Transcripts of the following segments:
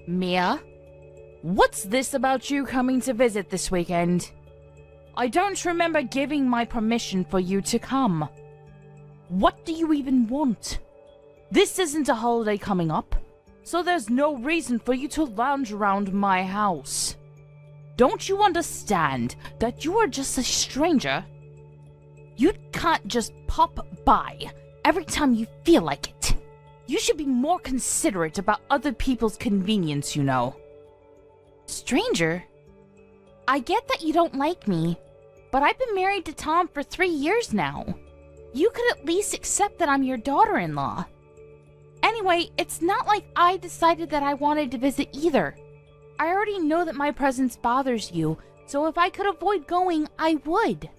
Mia? What's this about you coming to visit this weekend? I don't remember giving my permission for you to come. What do you even want? This isn't a holiday coming up, so there's no reason for you to lounge around my house. Don't you understand that you are just a stranger? You can't just pop by every time you feel like it. You should be more considerate about other people's convenience, you know. Stranger? I get that you don't like me, but I've been married to Tom for 3 years now. You could at least accept that I'm your daughter-in-law. Anyway, it's not like I decided that I wanted to visit either. I already know that my presence bothers you, so if I could avoid going, I would.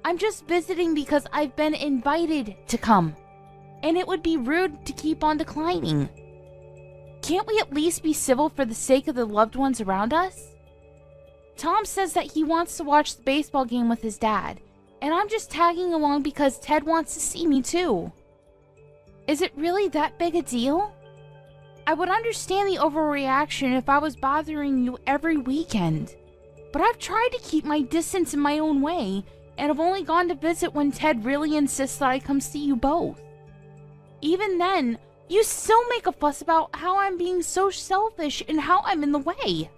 I'm just visiting because I've been invited to come, and it would be rude to keep on declining. Can't we at least be civil for the sake of the loved ones around us? Tom says that he wants to watch the baseball game with his dad, and I'm just tagging along because Ted wants to see me too. Is it really that big a deal? I would understand the overreaction if I was bothering you every weekend, but I've tried to keep my distance in my own way, and I've only gone to visit when Ted really insists that I come see you both. Even then, you still make a fuss about how I'm being so selfish and how I'm in the way.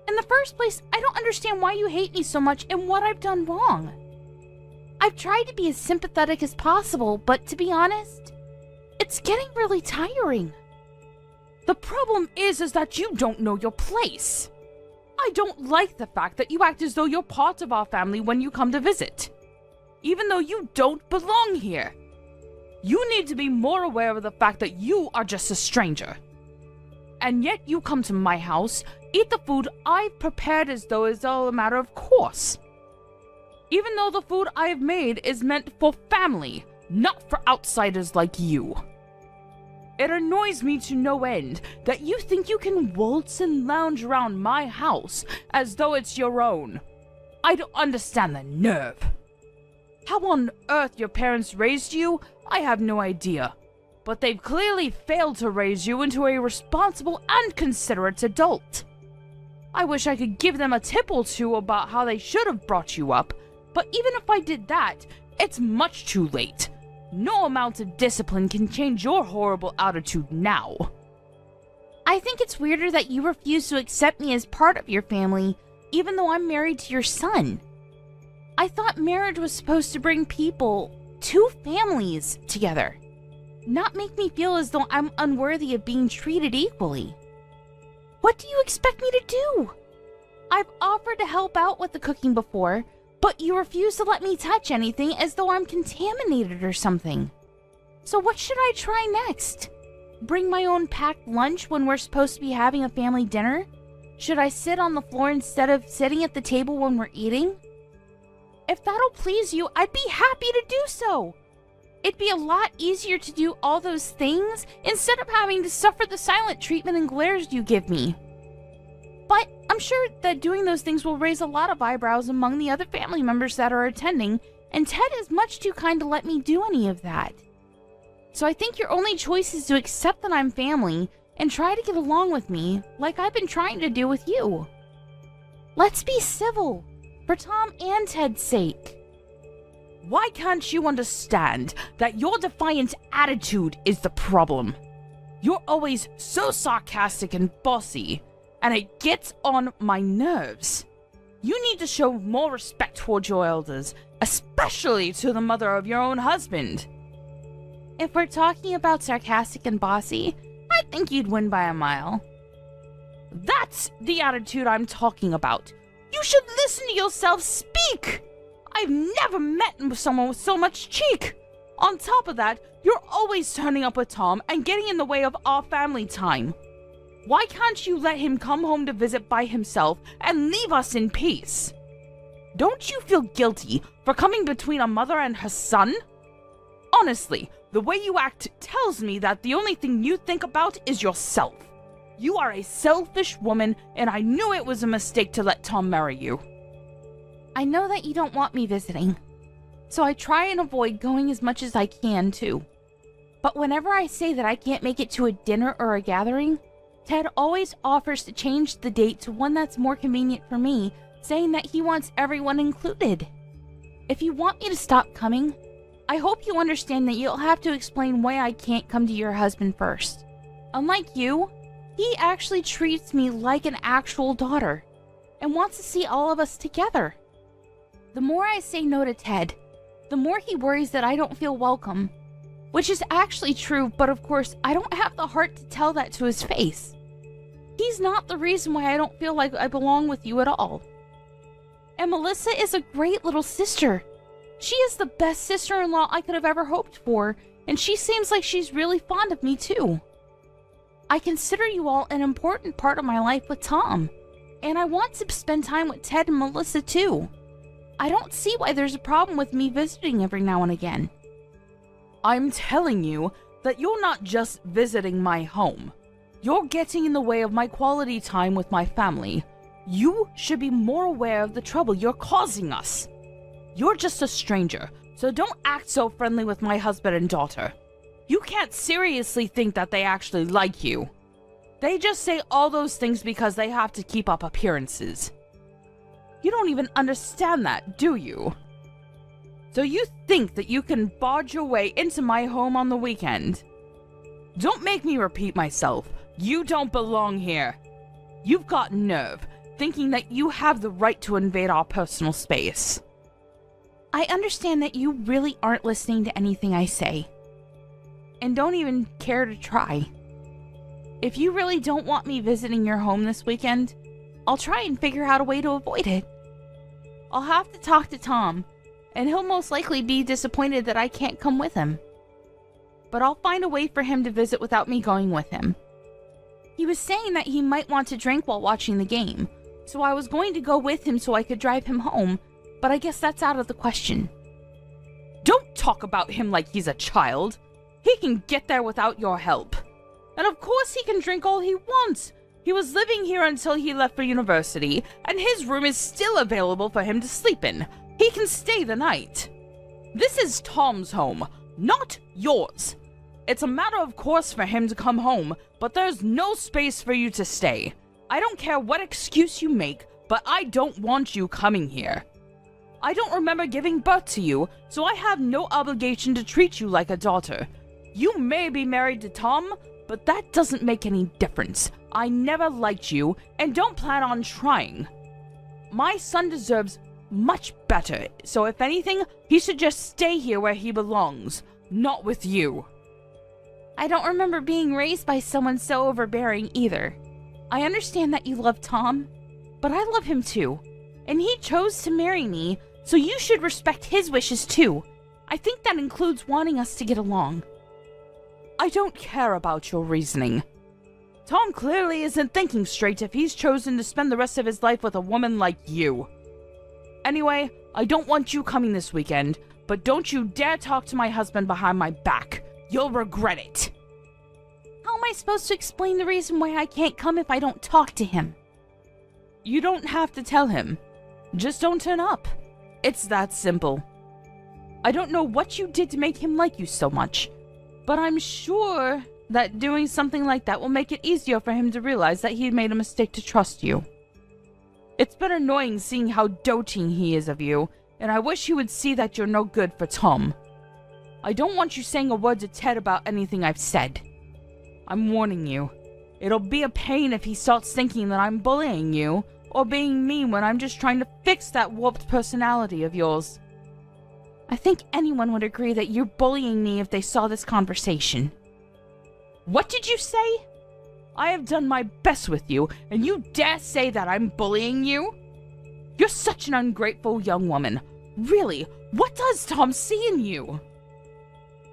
In the first place, I don't understand why you hate me so much and what I've done wrong. I've tried to be as sympathetic as possible, but to be honest, it's getting really tiring. The problem is that you don't know your place. I don't like the fact that you act as though you're part of our family when you come to visit, even though you don't belong here. You need to be more aware of the fact that you are just a stranger. And yet you come to my house, eat the food I've prepared as though it's all a matter of course. Even though the food I have made is meant for family, not for outsiders like you. It annoys me to no end that you think you can waltz and lounge around my house as though it's your own. I don't understand the nerve. How on earth your parents raised you, I have no idea. But they've clearly failed to raise you into a responsible and considerate adult. I wish I could give them a tip or two about how they should have brought you up, but even if I did that, it's much too late. No amount of discipline can change your horrible attitude now. I think it's weirder that you refuse to accept me as part of your family, even though I'm married to your son. I thought marriage was supposed to bring people, two families, together, not make me feel as though I'm unworthy of being treated equally. What do you expect me to do? I've offered to help out with the cooking before, but you refuse to let me touch anything as though I'm contaminated or something. So what should I try next? Bring my own packed lunch when we're supposed to be having a family dinner? Should I sit on the floor instead of sitting at the table when we're eating? If that'll please you, I'd be happy to do so. It'd be a lot easier to do all those things instead of having to suffer the silent treatment and glares you give me. But I'm sure that doing those things will raise a lot of eyebrows among the other family members that are attending, and Ted is much too kind to let me do any of that. So I think your only choice is to accept that I'm family and try to get along with me like I've been trying to do with you. Let's be civil, for Tom and Ted's sake. Why can't you understand that your defiant attitude is the problem? You're always so sarcastic and bossy, and it gets on my nerves. You need to show more respect towards your elders, especially to the mother of your own husband. If we're talking about sarcastic and bossy, I think you'd win by a mile. That's the attitude I'm talking about. You should listen to yourself speak! I've never met someone with so much cheek! On top of that, you're always turning up with Tom and getting in the way of our family time. Why can't you let him come home to visit by himself and leave us in peace? Don't you feel guilty for coming between a mother and her son? Honestly, the way you act tells me that the only thing you think about is yourself. You are a selfish woman, and I knew it was a mistake to let Tom marry you. I know that you don't want me visiting, so I try and avoid going as much as I can, too. But whenever I say that I can't make it to a dinner or a gathering, Ted always offers to change the date to one that's more convenient for me, saying that he wants everyone included. If you want me to stop coming, I hope you understand that you'll have to explain why I can't come to your husband first. Unlike you, he actually treats me like an actual daughter and wants to see all of us together. The more I say no to Ted, the more he worries that I don't feel welcome, which is actually true, but of course, I don't have the heart to tell that to his face. He's not the reason why I don't feel like I belong with you at all. And Melissa is a great little sister. She is the best sister-in-law I could have ever hoped for, and she seems like she's really fond of me too. I consider you all an important part of my life with Tom, and I want to spend time with Ted and Melissa too. I don't see why there's a problem with me visiting every now and again. I'm telling you that you're not just visiting my home. You're getting in the way of my quality time with my family. You should be more aware of the trouble you're causing us. You're just a stranger, so don't act so friendly with my husband and daughter. You can't seriously think that they actually like you. They just say all those things because they have to keep up appearances. You don't even understand that, do you? So you think that you can barge your way into my home on the weekend? Don't make me repeat myself. You don't belong here. You've got nerve, thinking that you have the right to invade our personal space. I understand that you really aren't listening to anything I say, and don't even care to try. If you really don't want me visiting your home this weekend, I'll try and figure out a way to avoid it. I'll have to talk to Tom, and he'll most likely be disappointed that I can't come with him. But I'll find a way for him to visit without me going with him. He was saying that he might want to drink while watching the game, so I was going to go with him so I could drive him home, but I guess that's out of the question. Don't talk about him like he's a child. He can get there without your help. And of course he can drink all he wants. He was living here until he left for university, and his room is still available for him to sleep in. He can stay the night. This is Tom's home, not yours. It's a matter of course for him to come home, but there's no space for you to stay. I don't care what excuse you make, but I don't want you coming here. I don't remember giving birth to you, so I have no obligation to treat you like a daughter. You may be married to Tom, but that doesn't make any difference. I never liked you, and don't plan on trying. My son deserves much better, so if anything, he should just stay here where he belongs, not with you. I don't remember being raised by someone so overbearing either. I understand that you love Tom, but I love him too, and he chose to marry me, so you should respect his wishes too. I think that includes wanting us to get along. I don't care about your reasoning. Tom clearly isn't thinking straight if he's chosen to spend the rest of his life with a woman like you. Anyway, I don't want you coming this weekend, but don't you dare talk to my husband behind my back. You'll regret it. How am I supposed to explain the reason why I can't come if I don't talk to him? You don't have to tell him. Just don't turn up. It's that simple. I don't know what you did to make him like you so much, but I'm sure that doing something like that will make it easier for him to realize that he made a mistake to trust you. It's been annoying seeing how doting he is of you, and I wish he would see that you're no good for Tom. I don't want you saying a word to Ted about anything I've said. I'm warning you. It'll be a pain if he starts thinking that I'm bullying you, or being mean when I'm just trying to fix that warped personality of yours. I think anyone would agree that you're bullying me if they saw this conversation. What did you say? I have done my best with you, and you dare say that I'm bullying you? You're such an ungrateful young woman. Really, what does Tom see in you?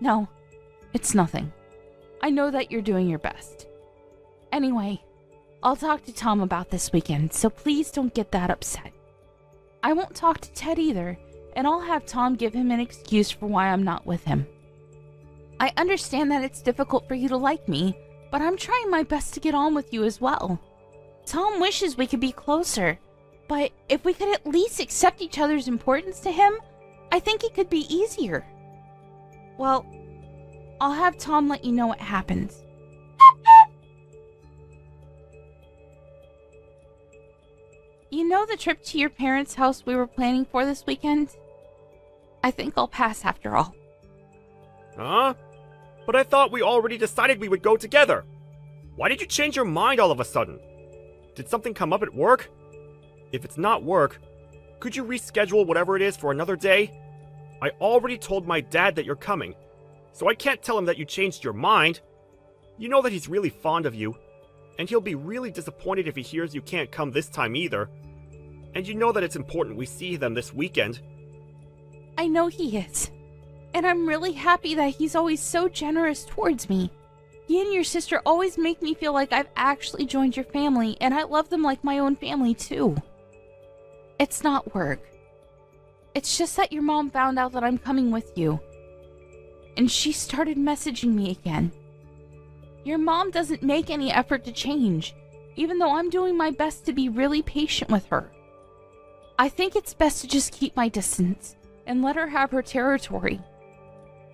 No, it's nothing. I know that you're doing your best. Anyway, I'll talk to Tom about this weekend, so please don't get that upset. I won't talk to Ted either, and I'll have Tom give him an excuse for why I'm not with him. I understand that it's difficult for you to like me, but I'm trying my best to get on with you as well. Tom wishes we could be closer, but if we could at least accept each other's importance to him, I think it could be easier. Well, I'll have Tom let you know what happens. know the trip to your parents' house we were planning for this weekend? I think I'll pass after all. Huh? But I thought we already decided we would go together. Why did you change your mind all of a sudden? Did something come up at work? If it's not work, could you reschedule whatever it is for another day? I already told my dad that you're coming, so I can't tell him that you changed your mind. You know that he's really fond of you, and he'll be really disappointed if he hears you can't come this time either. And you know that it's important we see them this weekend. I know he is. And I'm really happy that he's always so generous towards me. He and your sister always make me feel like I've actually joined your family, and I love them like my own family too. It's not work. It's just that your mom found out that I'm coming with you. And she started messaging me again. Your mom doesn't make any effort to change, even though I'm doing my best to be really patient with her. I think it's best to just keep my distance and let her have her territory.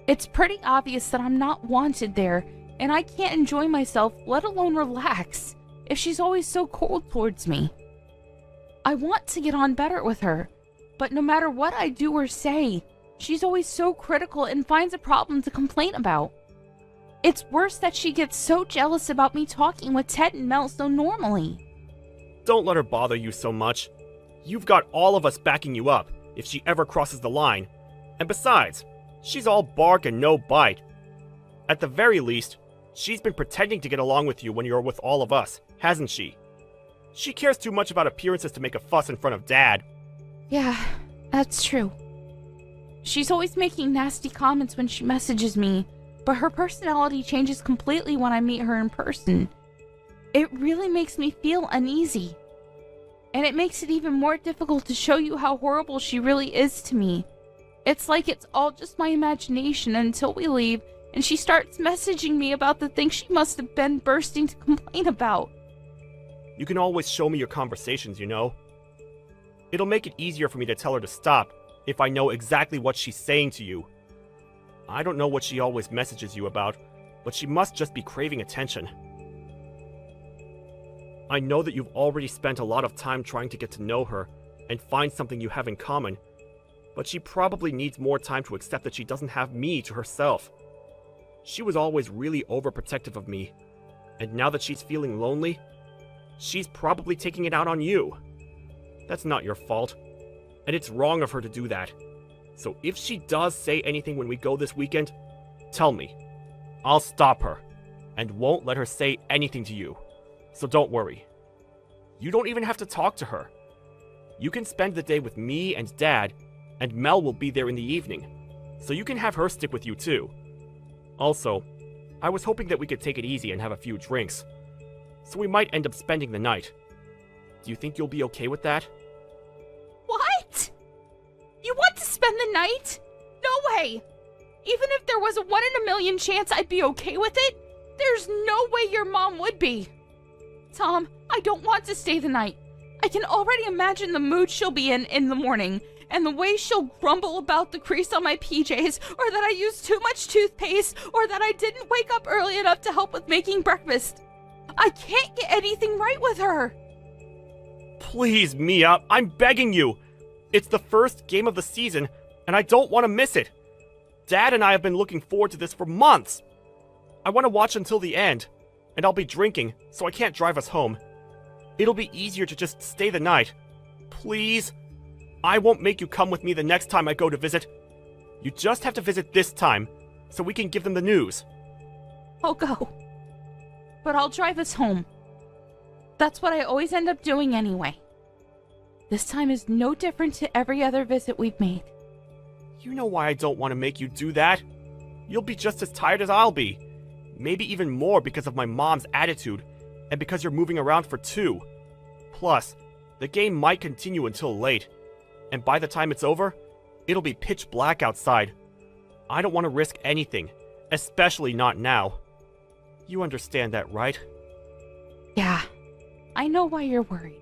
It's pretty obvious that I'm not wanted there, and I can't enjoy myself, let alone relax, if she's always so cold towards me. I want to get on better with her, but no matter what I do or say, she's always so critical and finds a problem to complain about. It's worse that she gets so jealous about me talking with Ted and Mel so normally. Don't let her bother you so much. You've got all of us backing you up if she ever crosses the line. And besides, she's all bark and no bite. At the very least, she's been pretending to get along with you when you're with all of us, hasn't she? She cares too much about appearances to make a fuss in front of Dad. Yeah, that's true. She's always making nasty comments when she messages me, but her personality changes completely when I meet her in person. It really makes me feel uneasy. And it makes it even more difficult to show you how horrible she really is to me. It's like it's all just my imagination until we leave and she starts messaging me about the things she must have been bursting to complain about. You can always show me your conversations, you know. It'll make it easier for me to tell her to stop if I know exactly what she's saying to you. I don't know what she always messages you about, but she must just be craving attention. I know that you've already spent a lot of time trying to get to know her and find something you have in common, but she probably needs more time to accept that she doesn't have me to herself. She was always really overprotective of me, and now that she's feeling lonely, she's probably taking it out on you. That's not your fault, and it's wrong of her to do that. So if she does say anything when we go this weekend, tell me. I'll stop her, and won't let her say anything to you. So don't worry. You don't even have to talk to her. You can spend the day with me and Dad, and Mel will be there in the evening, so you can have her stick with you too. Also, I was hoping that we could take it easy and have a few drinks, so we might end up spending the night. Do you think you'll be okay with that? What? You want to spend the night? No way! Even if there was a 1 in a million chance I'd be okay with it, there's no way your mom would be. Tom, I don't want to stay the night. I can already imagine the mood she'll be in the morning, and the way she'll grumble about the crease on my PJs, or that I used too much toothpaste, or that I didn't wake up early enough to help with making breakfast. I can't get anything right with her. Please, Mia, I'm begging you. It's the first game of the season, and I don't want to miss it. Dad and I have been looking forward to this for months. I want to watch until the end, and I'll be drinking, so I can't drive us home. It'll be easier to just stay the night. Please? I won't make you come with me the next time I go to visit. You just have to visit this time, so we can give them the news. I'll go. But I'll drive us home. That's what I always end up doing anyway. This time is no different to every other visit we've made. You know why I don't want to make you do that. You'll be just as tired as I'll be. Maybe even more because of my mom's attitude, and because you're moving around for 2. Plus, the game might continue until late, and by the time it's over, it'll be pitch black outside. I don't want to risk anything, especially not now. You understand that, right? Yeah, I know why you're worried.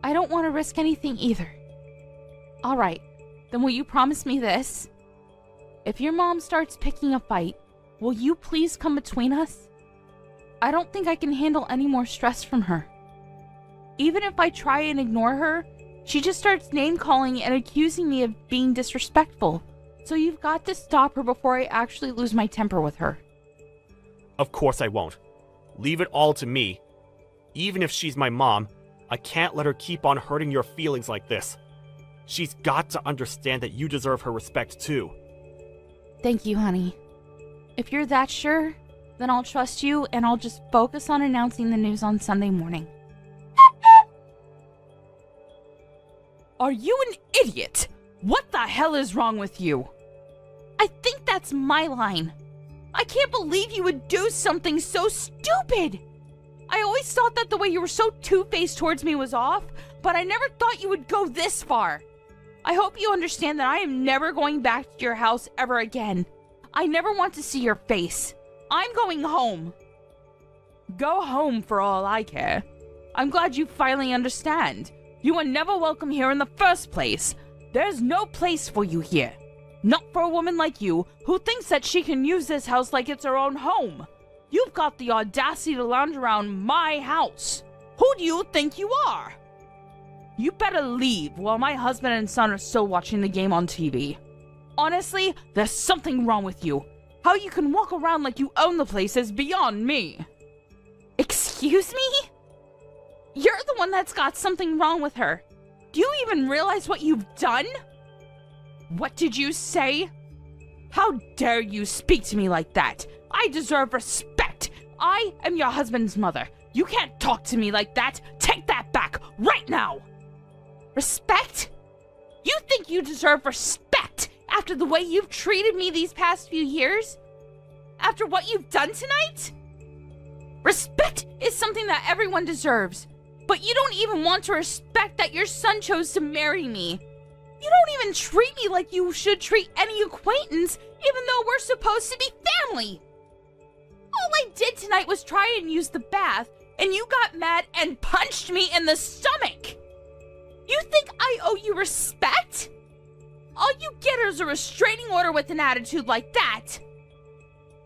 I don't want to risk anything either. Alright, then will you promise me this? If your mom starts picking a fight, will you please come between us? I don't think I can handle any more stress from her. Even if I try and ignore her, she just starts name-calling and accusing me of being disrespectful. So you've got to stop her before I actually lose my temper with her. Of course I won't. Leave it all to me. Even if she's my mom, I can't let her keep on hurting your feelings like this. She's got to understand that you deserve her respect too. Thank you, honey. If you're that sure, then I'll trust you and I'll just focus on announcing the news on Sunday morning. Are you an idiot? What the hell is wrong with you? I think that's my line. I can't believe you would do something so stupid. I always thought that the way you were so two-faced towards me was off, but I never thought you would go this far. I hope you understand that I am never going back to your house ever again. I never want to see your face. I'm going home. Go home for all I care. I'm glad you finally understand. You were never welcome here in the first place. There's no place for you here. Not for a woman like you, who thinks that she can use this house like it's her own home. You've got the audacity to lounge around my house. Who do you think you are? You better leave while my husband and son are still watching the game on TV. Honestly, there's something wrong with you. How you can walk around like you own the place is beyond me. Excuse me? You're the one that's got something wrong with her. Do you even realize what you've done? What did you say? How dare you speak to me like that? I deserve respect. I am your husband's mother. You can't talk to me like that. Take that back right now. Respect? You think you deserve respect after the way you've treated me these past few years? After what you've done tonight? Respect is something that everyone deserves. But you don't even want to respect that your son chose to marry me. You don't even treat me like you should treat any acquaintance, even though we're supposed to be family. All I did tonight was try and use the bath, and you got mad and punched me in the stomach. You think I owe you respect? All you get is a restraining order with an attitude like that.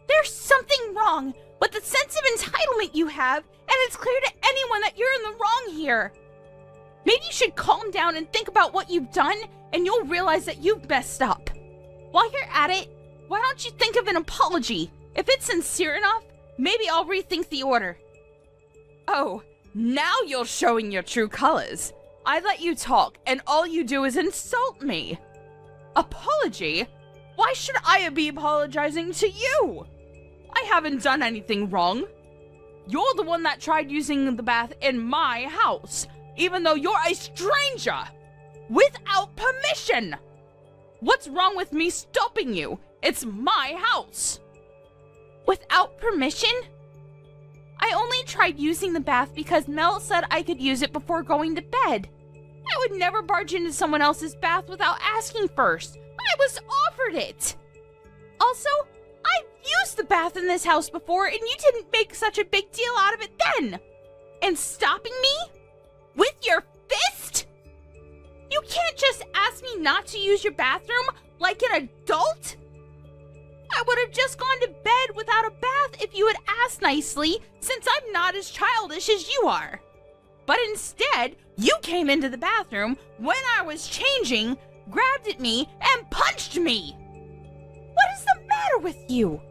There's something wrong with the sense of entitlement you have, and it's clear to anyone that you're in the wrong here. Maybe you should calm down and think about what you've done, and you'll realize that you've messed up. While you're at it, why don't you think of an apology? If it's sincere enough, maybe I'll rethink the order. Oh, now you're showing your true colors. I let you talk, and all you do is insult me. Apology? Why should I be apologizing to you? I haven't done anything wrong. You're the one that tried using the bath in my house, even though you're a stranger, without permission. What's wrong with me stopping you? It's my house. Without permission? I only tried using the bath because Mel said I could use it before going to bed. I would never barge into someone else's bath without asking first. I was offered it. Also, I've used the bath in this house before, and you didn't make such a big deal out of it then. And stopping me? With your fist? You can't just ask me not to use your bathroom like an adult? I would have just gone to bed without a bath if you had asked nicely, since I'm not as childish as you are. But instead, you came into the bathroom when I was changing, grabbed at me, and punched me. What is the matter with you?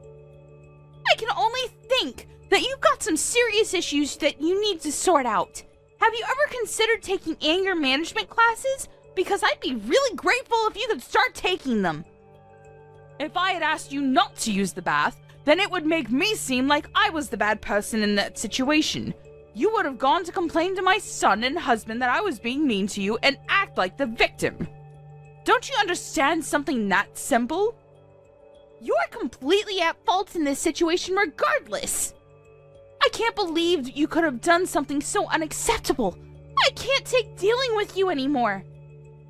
I can only think that you've got some serious issues that you need to sort out. Have you ever considered taking anger management classes? Because I'd be really grateful if you could start taking them. If I had asked you not to use the bath, then it would make me seem like I was the bad person in that situation. You would have gone to complain to my son and husband that I was being mean to you and act like the victim. Don't you understand something that simple? You're completely at fault in this situation regardless. I can't believe you could have done something so unacceptable. I can't take dealing with you anymore.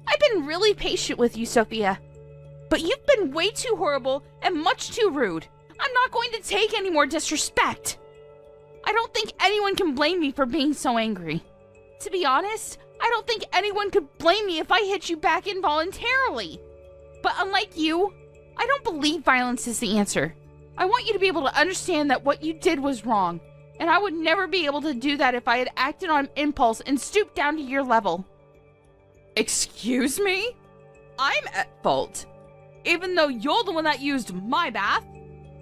I've been really patient with you, Sophia. But you've been way too horrible and much too rude. I'm not going to take any more disrespect. I don't think anyone can blame me for being so angry. To be honest, I don't think anyone could blame me if I hit you back involuntarily. But unlike you, I don't believe violence is the answer. I want you to be able to understand that what you did was wrong, And I would never be able to do that if I had acted on impulse and stooped down to your level. Excuse me? I'm at fault. Even though you're the one that used my bath.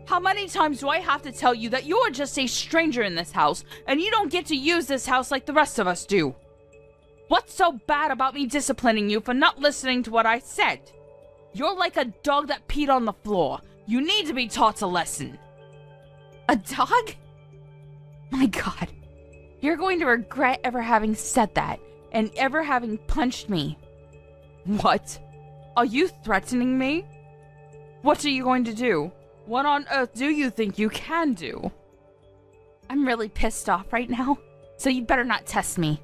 How many times do I have to tell you that you're just a stranger in this house and you don't get to use this house like the rest of us do? What's so bad about me disciplining you for not listening to what I said? You're like a dog that peed on the floor. You need to be taught a lesson. A dog? My God. You're going to regret ever having said that and ever having punched me. What? Are you threatening me? What are you going to do? What on earth do you think you can do? I'm really pissed off right now, so you better not test me.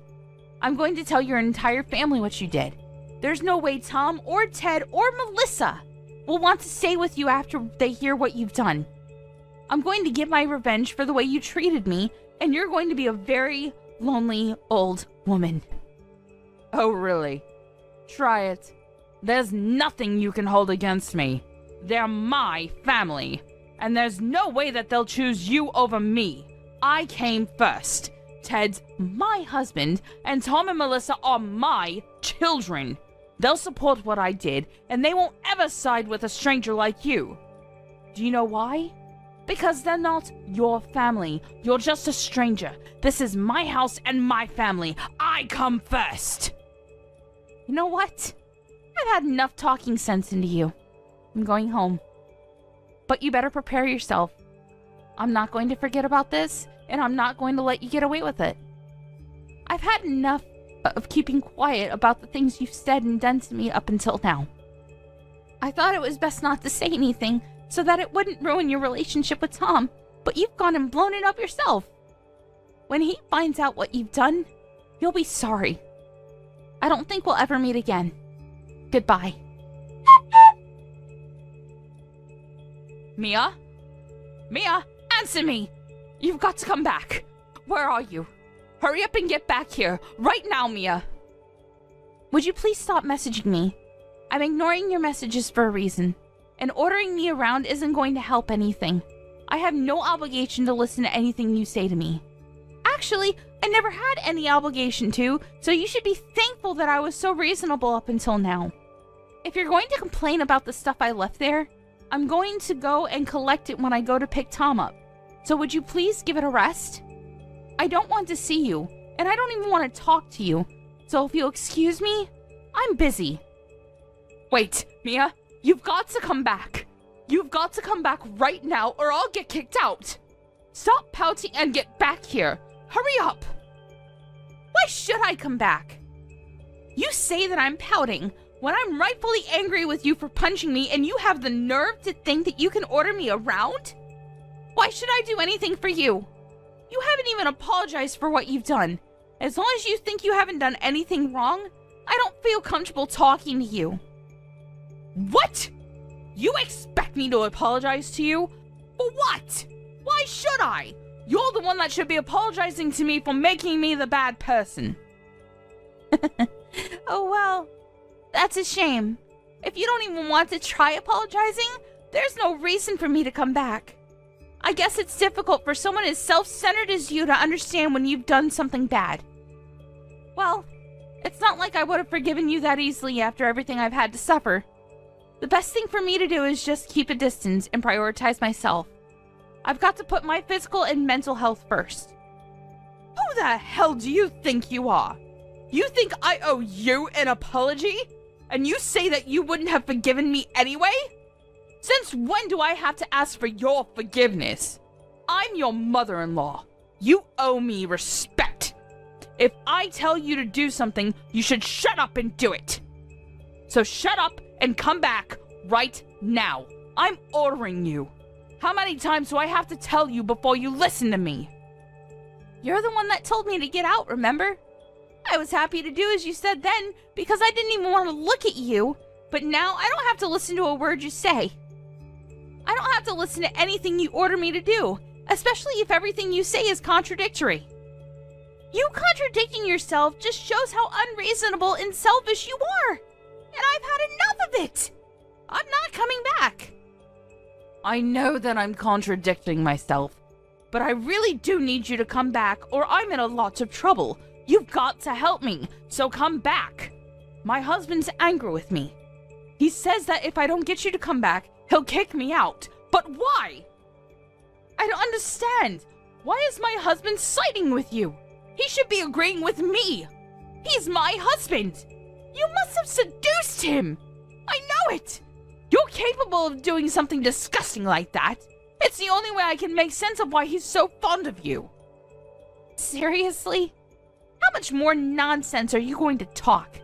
I'm going to tell your entire family what you did. There's no way Tom or Ted or Melissa will want to stay with you after they hear what you've done. I'm going to get my revenge for the way you treated me, and you're going to be a very lonely old woman. Oh, really? Try it. There's nothing you can hold against me. They're my family, and there's no way that they'll choose you over me. I came first. Ted's my husband, and Tom and Melissa are my children. They'll support what I did, and they won't ever side with a stranger like you. Do you know why? Because they're not your family. You're just a stranger. This is my house and my family. I come first. You know what? I've had enough talking sense into you. I'm going home. But you better prepare yourself. I'm not going to forget about this, and I'm not going to let you get away with it. I've had enough of keeping quiet about the things you've said and done to me up until now. I thought it was best not to say anything so that it wouldn't ruin your relationship with Tom, but you've gone and blown it up yourself. When he finds out what you've done, you'll be sorry. I don't think we'll ever meet again. Goodbye. Mia? Mia, answer me! You've got to come back. Where are you? Hurry up and get back here. Right now, Mia. Would you please stop messaging me? I'm ignoring your messages for a reason, and ordering me around isn't going to help anything. I have no obligation to listen to anything you say to me. Actually, I never had any obligation to, so you should be thankful that I was so reasonable up until now. If you're going to complain about the stuff I left there, I'm going to go and collect it when I go to pick Tom up. So would you please give it a rest? I don't want to see you, and I don't even want to talk to you. So if you'll excuse me, I'm busy. Wait, Mia, you've got to come back. You've got to come back right now or I'll get kicked out. Stop pouting and get back here. Hurry up. Why should I come back? You say that I'm pouting when I'm rightfully angry with you for punching me, and you have the nerve to think that you can order me around? Why should I do anything for you? You haven't even apologized for what you've done. As long as you think you haven't done anything wrong, I don't feel comfortable talking to you. What? You expect me to apologize to you? For what? Why should I? You're the one that should be apologizing to me for making me the bad person. Oh, well, that's a shame. If you don't even want to try apologizing, there's no reason for me to come back. I guess it's difficult for someone as self-centered as you to understand when you've done something bad. Well, it's not like I would have forgiven you that easily after everything I've had to suffer. The best thing for me to do is just keep a distance and prioritize myself. I've got to put my physical and mental health first. Who the hell do you think you are? You think I owe you an apology? And you say that you wouldn't have forgiven me anyway? Since when do I have to ask for your forgiveness? I'm your mother-in-law. You owe me respect. If I tell you to do something, you should shut up and do it. So shut up and come back right now. I'm ordering you. How many times do I have to tell you before you listen to me? You're the one that told me to get out, remember? I was happy to do as you said then because I didn't even want to look at you. But now I don't have to listen to a word you say. I don't have to listen to anything you order me to do, especially if everything you say is contradictory. You contradicting yourself just shows how unreasonable and selfish you are. And I've had enough of it. I'm not coming back. I know that I'm contradicting myself, but I really do need you to come back or I'm in a lot of trouble. You've got to help me, so come back. My husband's angry with me. He says that if I don't get you to come back, he'll kick me out. But why? I don't understand. Why is my husband siding with you? He should be agreeing with me. He's my husband. You must have seduced him. I know it. You're capable of doing something disgusting like that. It's the only way I can make sense of why he's so fond of you. Seriously? How much more nonsense are you going to talk?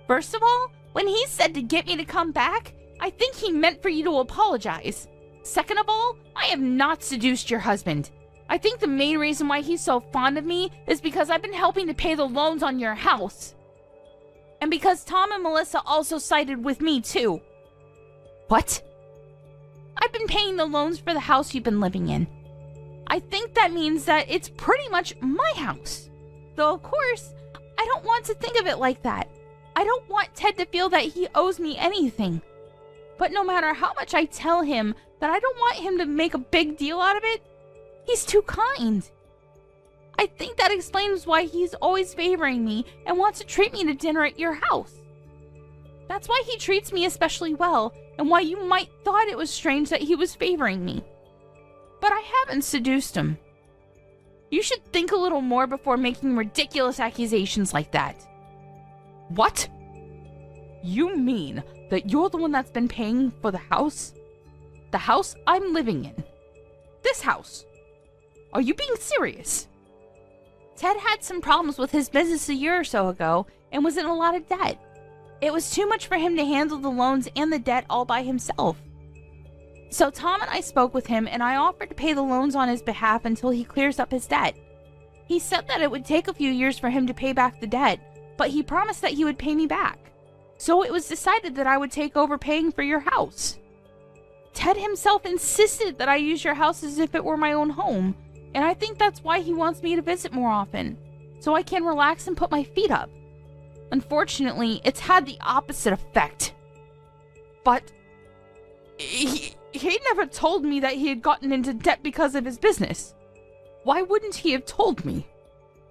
First of all, when he said to get me to come back, I think he meant for you to apologize. Second of all, I have not seduced your husband. I think the main reason why he's so fond of me is because I've been helping to pay the loans on your house. And because Tom and Melissa also sided with me too. What? I've been paying the loans for the house you've been living in. I think that means that it's pretty much my house. Though of course, I don't want to think of it like that. I don't want Ted to feel that he owes me anything. But no matter how much I tell him that I don't want him to make a big deal out of it, he's too kind. I think that explains why he's always favoring me and wants to treat me to dinner at your house. That's why he treats me especially well, and why you might thought it was strange that he was favoring me. But I haven't seduced him. You should think a little more before making ridiculous accusations like that. What? You mean that you're the one that's been paying for the house? The house I'm living in. This house. Are you being serious? Ted had some problems with his business a year or so ago and was in a lot of debt. It was too much for him to handle the loans and the debt all by himself. So Tom and I spoke with him and I offered to pay the loans on his behalf until he clears up his debt. He said that it would take a few years for him to pay back the debt, but he promised that he would pay me back. So it was decided that I would take over paying for your house. Ted himself insisted that I use your house as if it were my own home, and I think that's why he wants me to visit more often, so I can relax and put my feet up. Unfortunately, it's had the opposite effect. But he never told me that he had gotten into debt because of his business. Why wouldn't he have told me?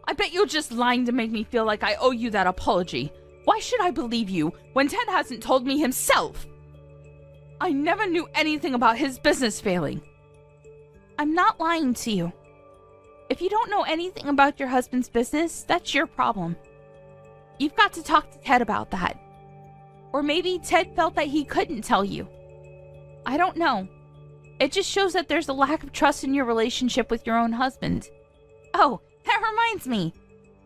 I bet you're just lying to make me feel like I owe you that apology. Why should I believe you when Ted hasn't told me himself? I never knew anything about his business failing. I'm not lying to you. If you don't know anything about your husband's business, that's your problem. You've got to talk to Ted about that. Or maybe Ted felt that he couldn't tell you. I don't know. It just shows that there's a lack of trust in your relationship with your own husband. Oh, that reminds me.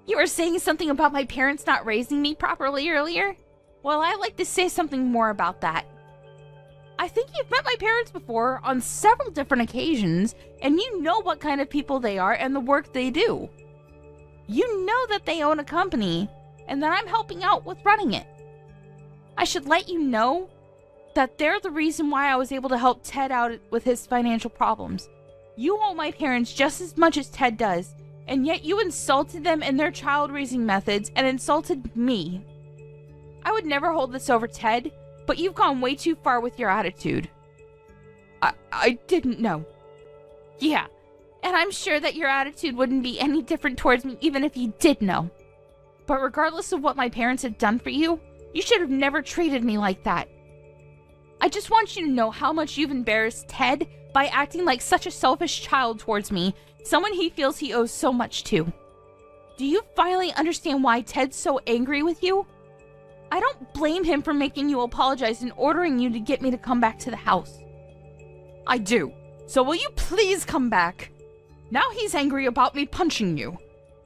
You were saying something about my parents not raising me properly earlier? Well, I'd like to say something more about that. I think you've met my parents before on several different occasions, and you know what kind of people they are and the work they do. You know that they own a company, and that I'm helping out with running it. I should let you know that they're the reason why I was able to help Ted out with his financial problems. You owe my parents just as much as Ted does, and yet you insulted them in their child-raising methods and insulted me. I would never hold this over Ted, but you've gone way too far with your attitude. I didn't know. Yeah, and I'm sure that your attitude wouldn't be any different towards me even if you did know. But regardless of what my parents had done for you, you should have never treated me like that. I just want you to know how much you've embarrassed Ted by acting like such a selfish child towards me, someone he feels he owes so much to. Do you finally understand why Ted's so angry with you? I don't blame him for making you apologize and ordering you to get me to come back to the house. I do. So will you please come back? Now he's angry about me punching you.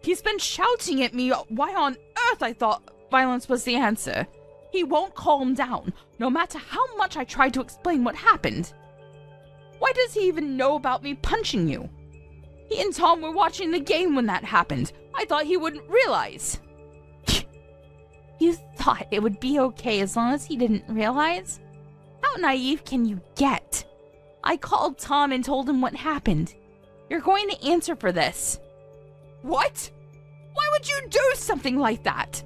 He's been shouting at me why on earth I thought violence was the answer. He won't calm down, no matter how much I tried to explain what happened. Why does he even know about me punching you? He and Tom were watching the game when that happened. I thought he wouldn't realize. You thought it would be okay as long as he didn't realize? How naive can you get? I called Tom and told him what happened. You're going to answer for this. What? Why would you do something like that?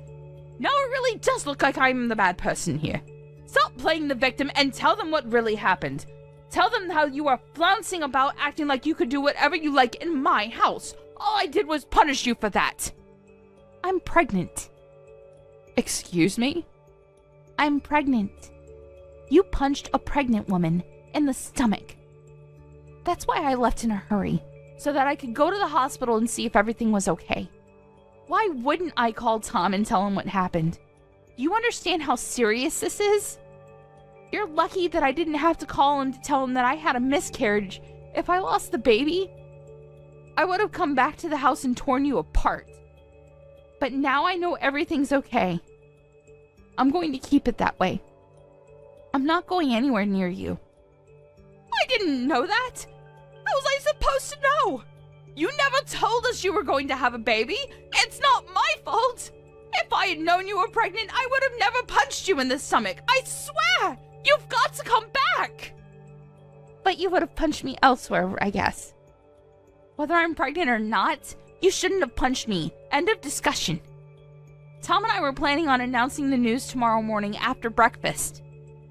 Now it really does look like I'm the bad person here. Stop playing the victim and tell them what really happened. Tell them how you are flouncing about acting like you could do whatever you like in my house. All I did was punish you for that. I'm pregnant. Excuse me? I'm pregnant. You punched a pregnant woman in the stomach. That's why I left in a hurry, so that I could go to the hospital and see if everything was okay. Why wouldn't I call Tom and tell him what happened? Do you understand how serious this is? You're lucky that I didn't have to call him to tell him that I had a miscarriage. If I lost the baby, I would have come back to the house and torn you apart. But now I know everything's okay. I'm going to keep it that way. I'm not going anywhere near you. I didn't know that. How was I supposed to know? You never told us you were going to have a baby. It's not my fault. If I had known you were pregnant, I would have never punched you in the stomach. I swear! You've got to come back! But you would have punched me elsewhere, I guess. Whether I'm pregnant or not, you shouldn't have punched me. End of discussion. Tom and I were planning on announcing the news tomorrow morning after breakfast.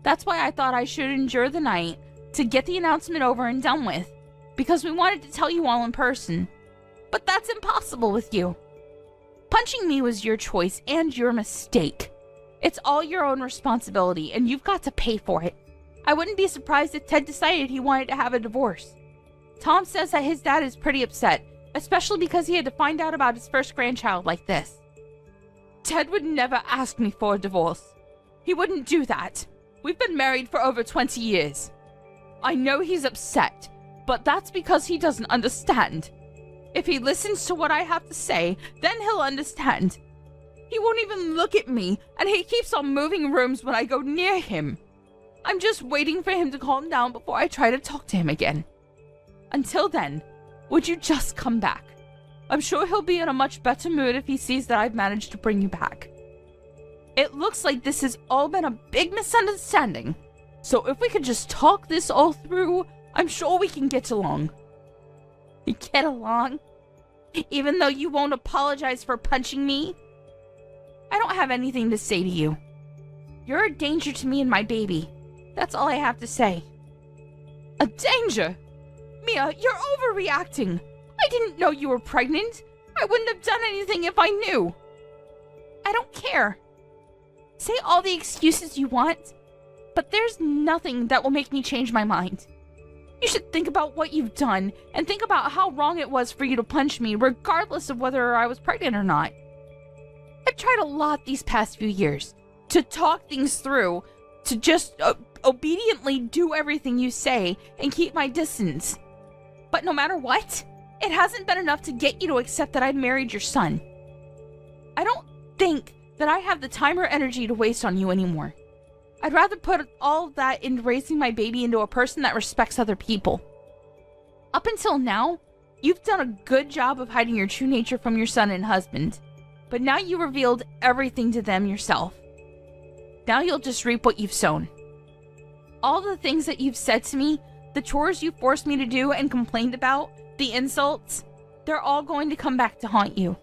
That's why I thought I should endure the night to get the announcement over and done with, because we wanted to tell you all in person. But that's impossible with you. Punching me was your choice and your mistake. It's all your own responsibility, and you've got to pay for it. I wouldn't be surprised if Ted decided he wanted to have a divorce. Tom says that his dad is pretty upset, especially because he had to find out about his first grandchild like this. Ted would never ask me for a divorce. He wouldn't do that. We've been married for over 20 years. I know he's upset, but that's because he doesn't understand. If he listens to what I have to say, then he'll understand. He won't even look at me, and he keeps on moving rooms when I go near him. I'm just waiting for him to calm down before I try to talk to him again. Until then, would you just come back? I'm sure he'll be in a much better mood if he sees that I've managed to bring you back. It looks like this has all been a big misunderstanding, so if we could just talk this all through, I'm sure we can get along. Get along? Even though you won't apologize for punching me? I don't have anything to say to you. You're a danger to me and my baby. That's all I have to say. A danger? Mia, you're overreacting. I didn't know you were pregnant. I wouldn't have done anything if I knew. I don't care. Say all the excuses you want, but there's nothing that will make me change my mind. You should think about what you've done, and think about how wrong it was for you to punch me, regardless of whether I was pregnant or not. I've tried a lot these past few years to talk things through, to just obediently do everything you say and keep my distance. But no matter what, it hasn't been enough to get you to accept that I married your son. I don't think that I have the time or energy to waste on you anymore. I'd rather put all of that into raising my baby into a person that respects other people. Up until now, you've done a good job of hiding your true nature from your son and husband, but now you revealed everything to them yourself. Now you'll just reap what you've sown. All the things that you've said to me, the chores you forced me to do and complained about, the insults, they're all going to come back to haunt you.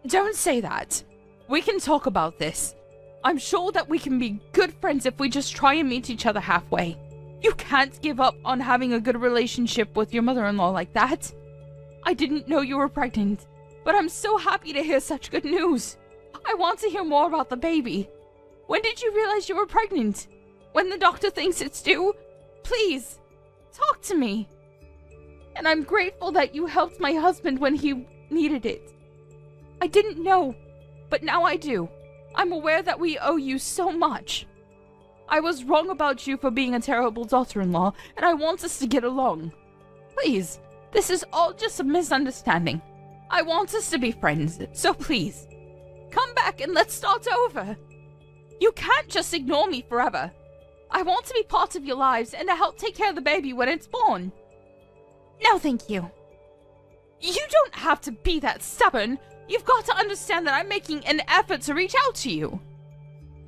Don't say that. We can talk about this. I'm sure that we can be good friends if we just try and meet each other halfway. You can't give up on having a good relationship with your mother-in-law like that. I didn't know you were pregnant, but I'm so happy to hear such good news. I want to hear more about the baby. When did you realize you were pregnant? When the doctor thinks it's due? Please, talk to me. And I'm grateful that you helped my husband when he needed it. I didn't know, but now I do. I'm aware that we owe you so much. I was wrong about you for being a terrible daughter-in-law, and I want us to get along. Please, this is all just a misunderstanding. I want us to be friends, so please, come back and let's start over. You can't just ignore me forever. I want to be part of your lives and to help take care of the baby when it's born. No, thank you. You don't have to be that stubborn. You've got to understand that I'm making an effort to reach out to you.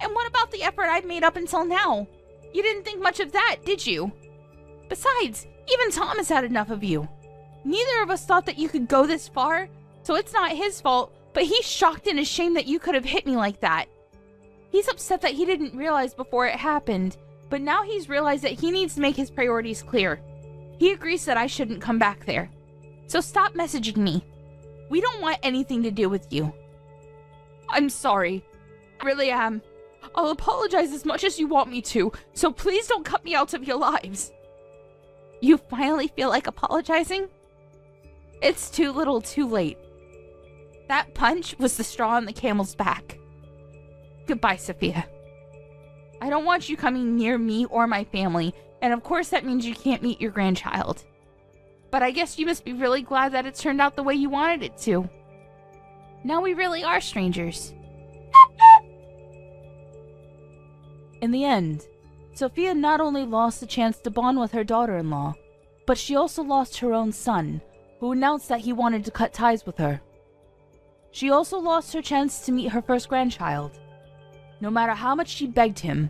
And what about the effort I've made up until now? You didn't think much of that, did you? Besides, even Tom has had enough of you. Neither of us thought that you could go this far, so it's not his fault, but he's shocked and ashamed that you could have hit me like that. He's upset that he didn't realize before it happened, but but now he's realized that he needs to make his priorities clear. He agrees that I shouldn't come back there. So stop messaging me. We don't want anything to do with you. I'm sorry. I really am. I'll apologize as much as you want me to, so please don't cut me out of your lives. You finally feel like apologizing? It's too little too late. That punch was the straw on the camel's back. Goodbye, Sophia. I don't want you coming near me or my family, and of course that means you can't meet your grandchild. But I guess you must be really glad that it turned out the way you wanted it to. Now we really are strangers. In the end, Sophia not only lost the chance to bond with her daughter-in-law, but she also lost her own son, who announced that he wanted to cut ties with her. She also lost her chance to meet her first grandchild. No matter how much she begged him,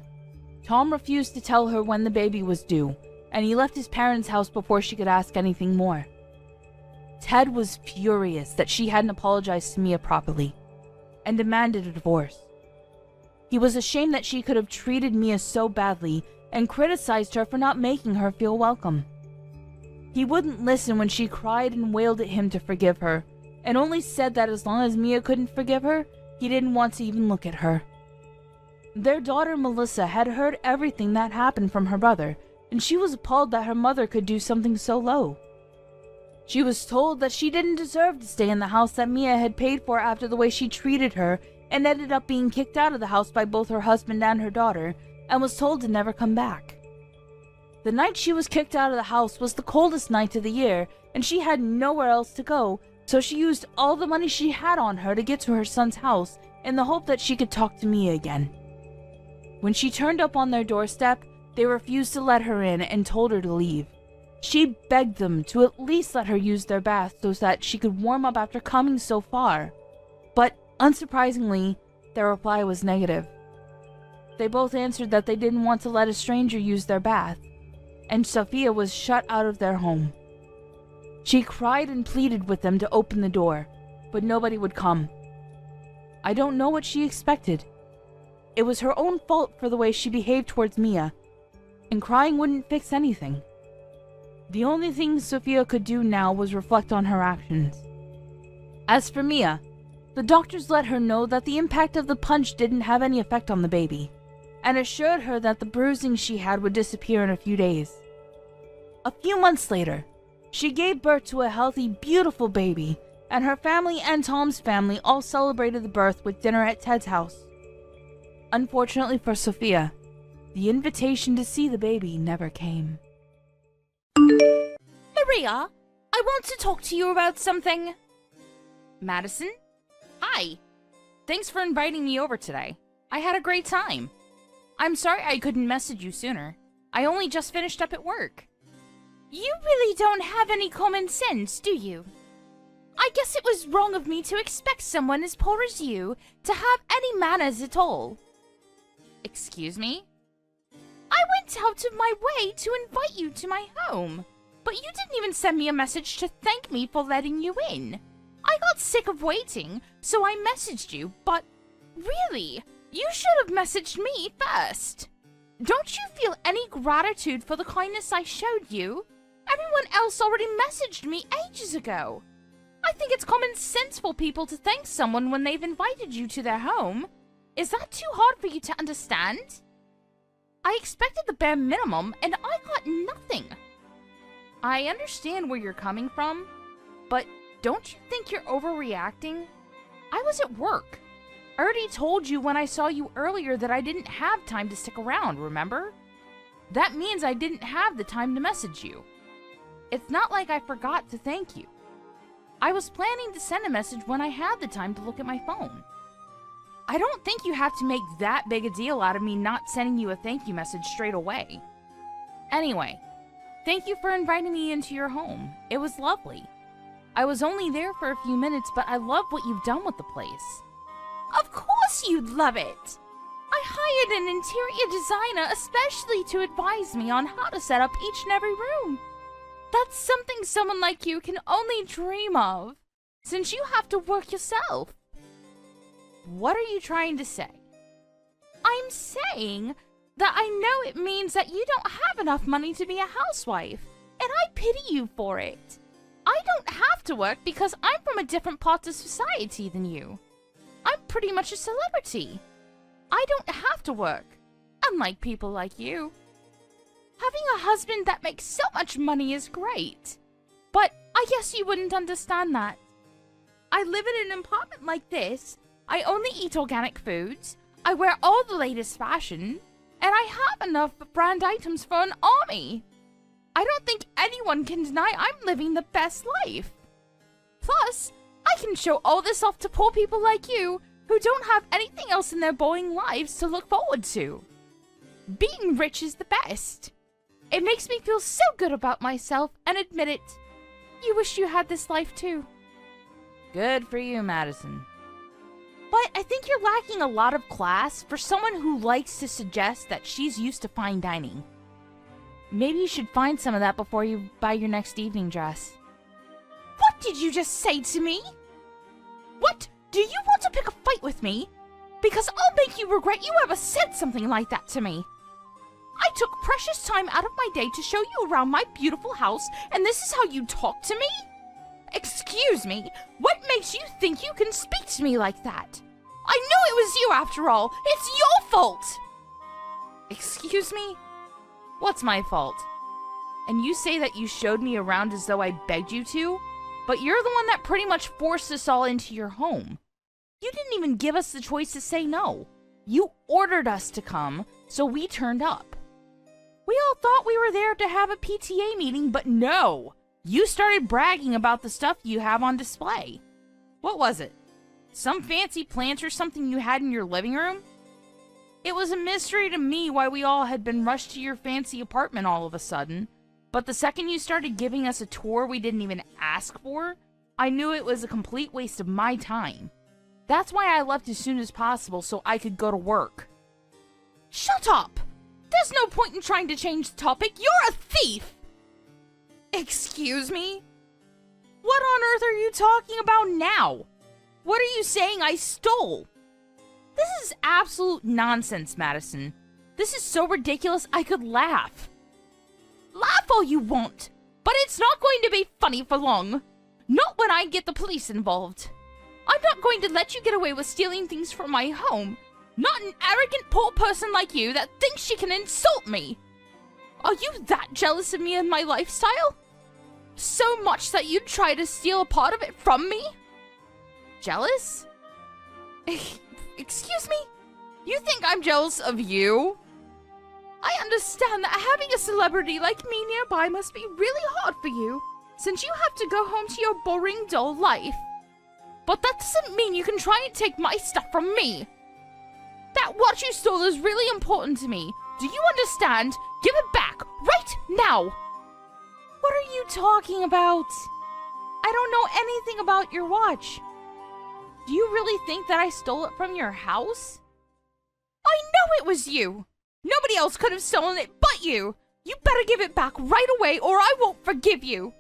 Tom refused to tell her when the baby was due, and he left his parents' house before she could ask anything more. Ted was furious that she hadn't apologized to Mia properly, and demanded a divorce. He was ashamed that she could have treated Mia so badly and criticized her for not making her feel welcome. He wouldn't listen when she cried and wailed at him to forgive her, and only said that as long as Mia couldn't forgive her, he didn't want to even look at her. Their daughter Melissa had heard everything that happened from her brother, and she was appalled that her mother could do something so low. She was told that she didn't deserve to stay in the house that Mia had paid for after the way she treated her, and ended up being kicked out of the house by both her husband and her daughter, and was told to never come back. The night she was kicked out of the house was the coldest night of the year, and she had nowhere else to go, so she used all the money she had on her to get to her son's house in the hope that she could talk to Mia again. When she turned up on their doorstep, they refused to let her in and told her to leave. She begged them to at least let her use their bath so that she could warm up after coming so far. But, unsurprisingly, their reply was negative. They both answered that they didn't want to let a stranger use their bath, and Sophia was shut out of their home. She cried and pleaded with them to open the door, but nobody would come. I don't know what she expected. It was her own fault for the way she behaved towards Mia, and crying wouldn't fix anything. The only thing Sophia could do now was reflect on her actions. As for Mia, the doctors let her know that the impact of the punch didn't have any effect on the baby, and assured her that the bruising she had would disappear in a few days. A few months later, she gave birth to a healthy, beautiful baby, and her family and Tom's family all celebrated the birth with dinner at Ted's house. Unfortunately for Sophia, the invitation to see the baby never came. Maria, I want to talk to you about something. Madison? Hi. Thanks for inviting me over today. I had a great time. I'm sorry I couldn't message you sooner. I only just finished up at work. You really don't have any common sense, do you? I guess it was wrong of me to expect someone as poor as you to have any manners at all. Excuse me? I went out of my way to invite you to my home, but you didn't even send me a message to thank me for letting you in. I got sick of waiting, so I messaged you, but really, you should have messaged me first. Don't you feel any gratitude for the kindness I showed you? Everyone else already messaged me ages ago. I think it's common sense for people to thank someone when they've invited you to their home. Is that too hard for you to understand? I expected the bare minimum, and I got nothing. I understand where you're coming from, but don't you think you're overreacting? I was at work. I already told you when I saw you earlier that I didn't have time to stick around, remember? That means I didn't have the time to message you. It's not like I forgot to thank you. I was planning to send a message when I had the time to look at my phone. I don't think you have to make that big a deal out of me not sending you a thank you message straight away. Anyway, thank you for inviting me into your home. It was lovely. I was only there for a few minutes, but I love what you've done with the place. Of course you'd love it! I hired an interior designer especially to advise me on how to set up each and every room. That's something someone like you can only dream of, since you have to work yourself. What are you trying to say? I'm saying that I know it means that you don't have enough money to be a housewife, and I pity you for it. I don't have to work because I'm from a different part of society than you. I'm pretty much a celebrity. I don't have to work, unlike people like you. Having a husband that makes so much money is great, but I guess you wouldn't understand that. I live in an apartment like this, I only eat organic foods, I wear all the latest fashion, and I have enough brand items for an army. I don't think anyone can deny I'm living the best life. Plus, I can show all this off to poor people like you who don't have anything else in their boring lives to look forward to. Being rich is the best. It makes me feel so good about myself, and admit it, you wish you had this life too. Good for you, Madison. But I think you're lacking a lot of class for someone who likes to suggest that she's used to fine dining. Maybe you should find some of that before you buy your next evening dress. What did you just say to me? What? Do you want to pick a fight with me? Because I'll make you regret you ever said something like that to me. I took precious time out of my day to show you around my beautiful house, and this is how you talk to me? Excuse me, what makes you think you can speak to me like that? I knew it was you after all. It's your fault. Excuse me? What's my fault? And you say that you showed me around as though I begged you to, but you're the one that pretty much forced us all into your home. You didn't even give us the choice to say no. You ordered us to come, so we turned up. We all thought we were there to have a PTA meeting, but no! You started bragging about the stuff you have on display. What was it? Some fancy plant or something you had in your living room? It was a mystery to me why we all had been rushed to your fancy apartment all of a sudden, but the second you started giving us a tour we didn't even ask for, I knew it was a complete waste of my time. That's why I left as soon as possible so I could go to work. Shut up! There's no point in trying to change the topic. You're a thief! Excuse me? What on earth are you talking about now? What are you saying I stole? This is absolute nonsense, Madison. This is so ridiculous I could laugh. Laugh all you want, but it's not going to be funny for long. Not when I get the police involved. I'm not going to let you get away with stealing things from my home. Not an arrogant poor person like you that thinks she can insult me. Are you that jealous of me and my lifestyle? So much that you'd try to steal a part of it from me? Jealous? Excuse me? You think I'm jealous of you? I understand that having a celebrity like me nearby must be really hard for you, since you have to go home to your boring, dull life. But that doesn't mean you can try and take my stuff from me. That watch you stole is really important to me. Do you understand? Give it back, right now! What are you talking about? I don't know anything about your watch. Do you really think that I stole it from your house? I know it was you! Nobody else could have stolen it but you! You better give it back right away or I won't forgive you!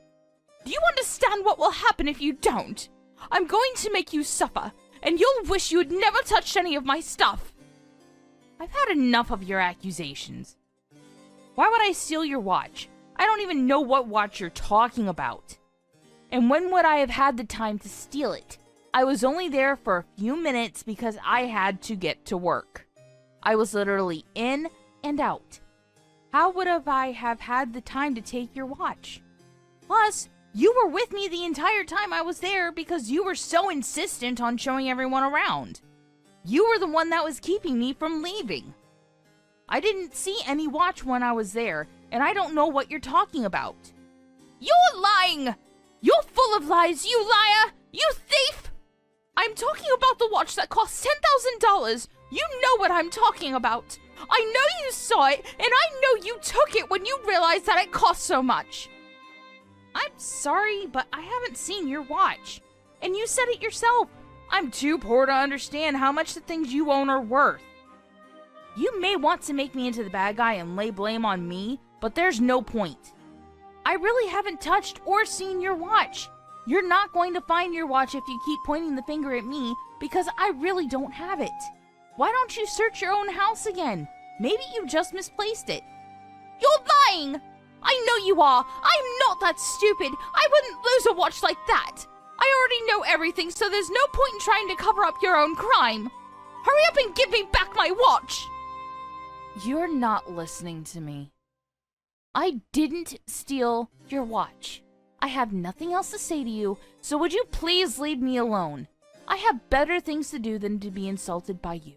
Do you understand what will happen if you don't? I'm going to make you suffer, and you'll wish you had never touched any of my stuff. I've had enough of your accusations. Why would I steal your watch? I don't even know what watch you're talking about. And when would I have had the time to steal it? I was only there for a few minutes because I had to get to work. I was literally in and out. How would I have had the time to take your watch? Plus, you were with me the entire time I was there because you were so insistent on showing everyone around. You were the one that was keeping me from leaving. I didn't see any watch when I was there, and I don't know what you're talking about. You're lying! You're full of lies, you liar! You thief! I'm talking about the watch that cost $10,000. You know what I'm talking about. I know you saw it, and I know you took it when you realized that it cost so much. I'm sorry, but I haven't seen your watch. And you said it yourself. I'm too poor to understand how much the things you own are worth. You may want to make me into the bad guy and lay blame on me, but there's no point. I really haven't touched or seen your watch. You're not going to find your watch if you keep pointing the finger at me, because I really don't have it. Why don't you search your own house again? Maybe you just misplaced it. You're lying! I know you are! I'm not that stupid! I wouldn't lose a watch like that! I already know everything, so there's no point in trying to cover up your own crime! Hurry up and give me back my watch! You're not listening to me. I didn't steal your watch. I have nothing else to say to you, so would you please leave me alone? I have better things to do than to be insulted by you.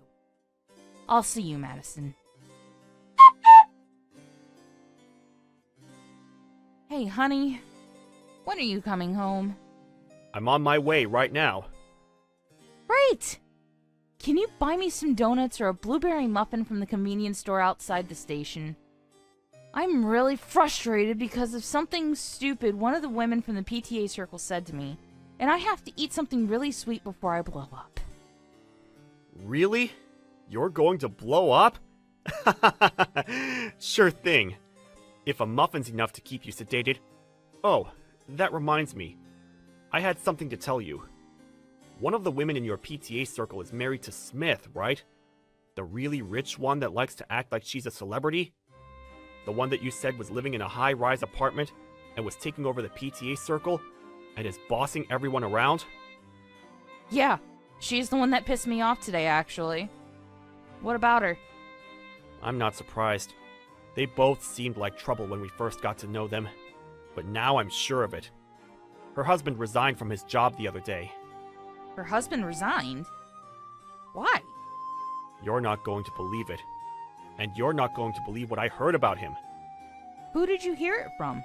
I'll see you, Madison. Hey, honey. When are you coming home? I'm on my way right now. Great! Can you buy me some donuts or a blueberry muffin from the convenience store outside the station? I'm really frustrated because of something stupid one of the women from the PTA circle said to me, and I have to eat something really sweet before I blow up. Really? You're going to blow up? Sure thing. If a muffin's enough to keep you sedated. Oh, that reminds me. I had something to tell you. One of the women in your PTA circle is married to Smith, right? The really rich one that likes to act like she's a celebrity? The one that you said was living in a high-rise apartment and was taking over the PTA circle and is bossing everyone around? Yeah, she's the one that pissed me off today, actually. What about her? I'm not surprised. They both seemed like trouble when we first got to know them, but now I'm sure of it. Her husband resigned from his job the other day. Her husband resigned? Why? You're not going to believe it. And you're not going to believe what I heard about him. Who did you hear it from?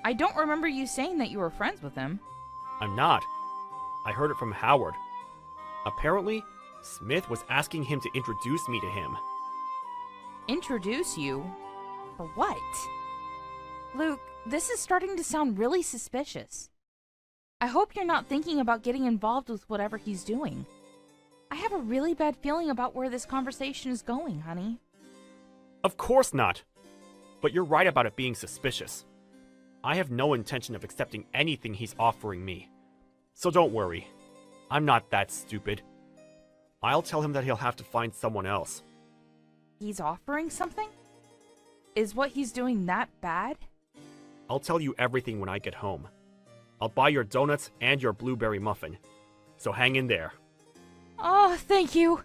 I don't remember you saying that you were friends with him. I'm not. I heard it from Howard. Apparently, Smith was asking him to introduce me to him. Introduce you? For what? Luke, this is starting to sound really suspicious. I hope you're not thinking about getting involved with whatever he's doing. I have a really bad feeling about where this conversation is going, honey. Of course not. But you're right about it being suspicious. I have no intention of accepting anything he's offering me. So don't worry. I'm not that stupid. I'll tell him that he'll have to find someone else. He's offering something? Is what he's doing that bad? I'll tell you everything when I get home. I'll buy your donuts and your blueberry muffin. So hang in there. Oh, thank you.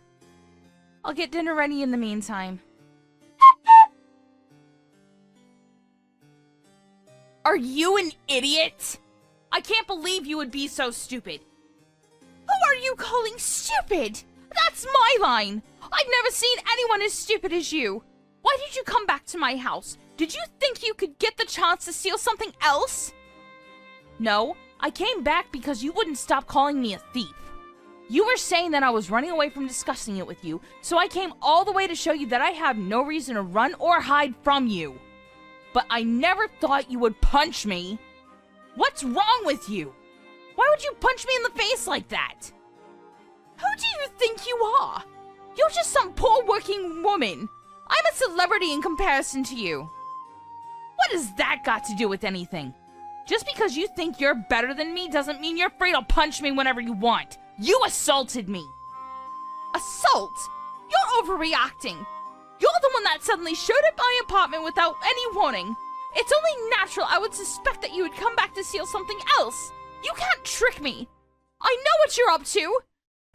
I'll get dinner ready in the meantime. Are you an idiot? I can't believe you would be so stupid. Who are you calling stupid? That's my line. I've never seen anyone as stupid as you. Why did you come back to my house? Did you think you could get the chance to steal something else? No, I came back because you wouldn't stop calling me a thief. You were saying that I was running away from discussing it with you, so I came all the way to show you that I have no reason to run or hide from you. But I never thought you would punch me. What's wrong with you? Why would you punch me in the face like that? Who do you think you are? You're just some poor working woman. I'm a celebrity in comparison to you. What has that got to do with anything? Just because you think you're better than me doesn't mean you're free to punch me whenever you want. You assaulted me. Assault? You're overreacting. You're the one that suddenly showed up at my apartment without any warning. It's only natural I would suspect that you would come back to steal something else. You can't trick me. I know what you're up to.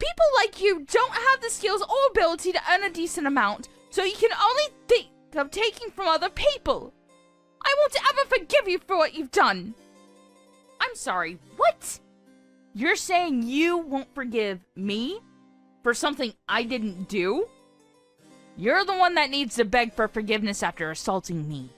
People like you don't have the skills or ability to earn a decent amount, so you can only think of taking from other people. I won't ever forgive you for what you've done. I'm sorry, what? You're saying you won't forgive me for something I didn't do? You're the one that needs to beg for forgiveness after assaulting me.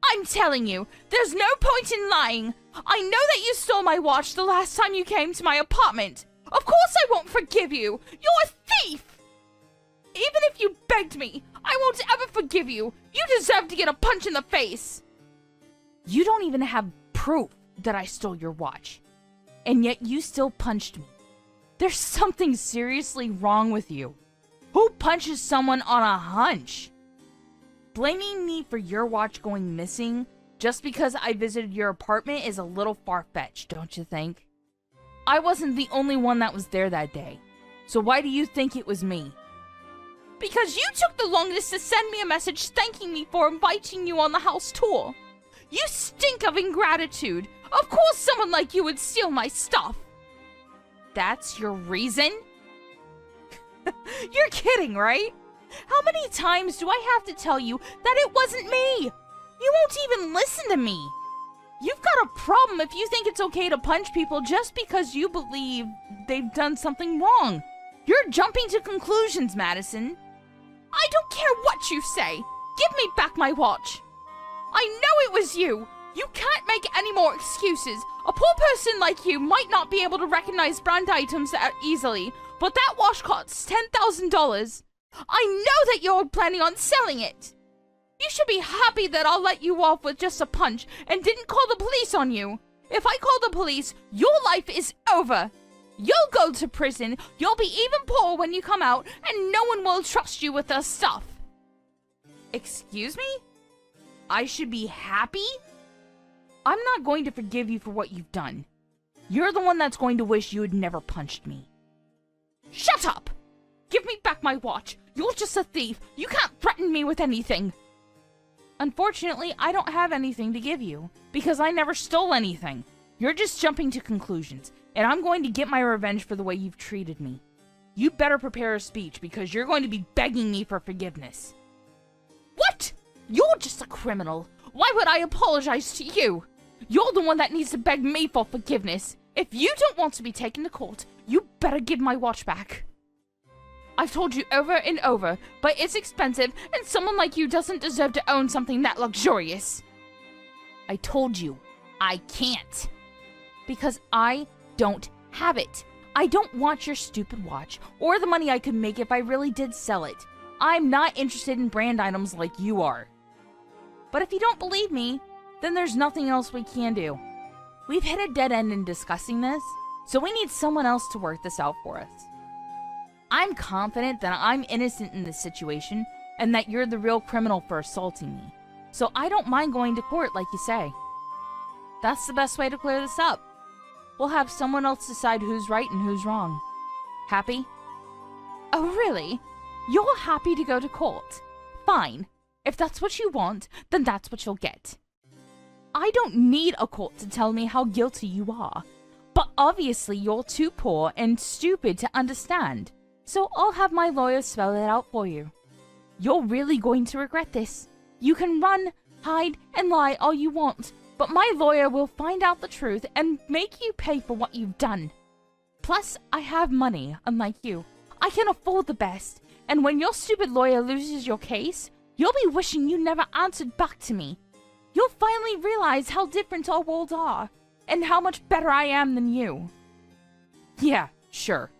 I'm telling you, there's no point in lying. I know that you stole my watch the last time you came to my apartment. Of course I won't forgive you. You're a thief. Even if you begged me, I won't ever forgive you. You deserve to get a punch in the face. You don't even have proof that I stole your watch. And yet you still punched me. There's something seriously wrong with you. Who punches someone on a hunch? Blaming me for your watch going missing just because I visited your apartment is a little far-fetched, don't you think? I wasn't the only one that was there that day. So why do you think it was me? Because you took the longest to send me a message thanking me for inviting you on the house tour. You stink of ingratitude. Of course someone like you would steal my stuff. That's your reason? You're kidding, right? How many times do I have to tell you that it wasn't me? You won't even listen to me. You've got a problem if you think it's okay to punch people just because you believe they've done something wrong. You're jumping to conclusions, Madison. I don't care what you say. Give me back my watch. I know it was you. You can't make any more excuses. A poor person like you might not be able to recognize brand items easily, but that watch costs $10,000. I know that you're planning on selling it. You should be happy that I'll let you off with just a punch and didn't call the police on you. If I call the police, your life is over. You'll go to prison, you'll be even poorer when you come out, and no one will trust you with their stuff. Excuse me? I should be happy? I'm not going to forgive you for what you've done. You're the one that's going to wish you had never punched me. Shut up! Give me back my watch. You're just a thief. You can't threaten me with anything. Unfortunately, I don't have anything to give you, because I never stole anything. You're just jumping to conclusions, and I'm going to get my revenge for the way you've treated me. You better prepare a speech, because you're going to be begging me for forgiveness. What? You're just a criminal. Why would I apologize to you? You're the one that needs to beg me for forgiveness. If you don't want to be taken to court, you better give my watch back. I've told you over and over, but it's expensive, and someone like you doesn't deserve to own something that luxurious. I told you, I can't. Because I don't have it. I don't want your stupid watch, or the money I could make if I really did sell it. I'm not interested in brand items like you are. But if you don't believe me, then there's nothing else we can do. We've hit a dead end in discussing this, so we need someone else to work this out for us. I'm confident that I'm innocent in this situation, and that you're the real criminal for assaulting me. So I don't mind going to court like you say. That's the best way to clear this up. We'll have someone else decide who's right and who's wrong. Happy? Oh, really? You're happy to go to court? Fine. If that's what you want, then that's what you'll get. I don't need a court to tell me how guilty you are. But obviously you're too poor and stupid to understand. So I'll have my lawyer spell it out for you. You're really going to regret this. You can run, hide, and lie all you want, but my lawyer will find out the truth and make you pay for what you've done. Plus, I have money, unlike you. I can afford the best, and when your stupid lawyer loses your case, you'll be wishing you never answered back to me. You'll finally realize how different our worlds are, and how much better I am than you. Yeah, sure.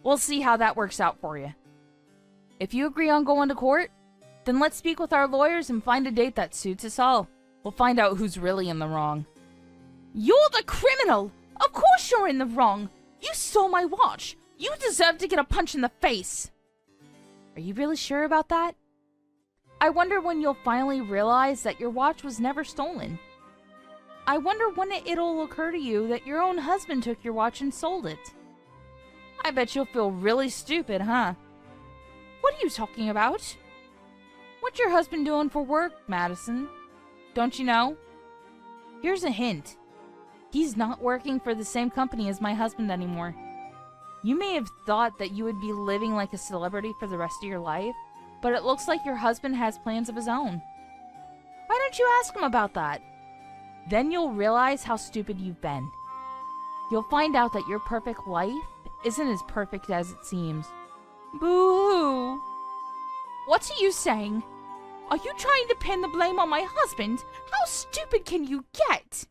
We'll see how that works out for you. If you agree on going to court, then let's speak with our lawyers and find a date that suits us all. We'll find out who's really in the wrong. You're the criminal! Of course you're in the wrong! You stole my watch! You deserve to get a punch in the face! Are you really sure about that? I wonder when you'll finally realize that your watch was never stolen. I wonder when it'll occur to you that your own husband took your watch and sold it. I bet you'll feel really stupid, huh? What are you talking about? What's your husband doing for work, Madison? Don't you know? Here's a hint. He's not working for the same company as my husband anymore. You may have thought that you would be living like a celebrity for the rest of your life, but it looks like your husband has plans of his own. Why don't you ask him about that? Then you'll realize how stupid you've been. You'll find out that your perfect life isn't as perfect as it seems. Boo-hoo! What are you saying? Are you trying to pin the blame on my husband? How stupid can you get?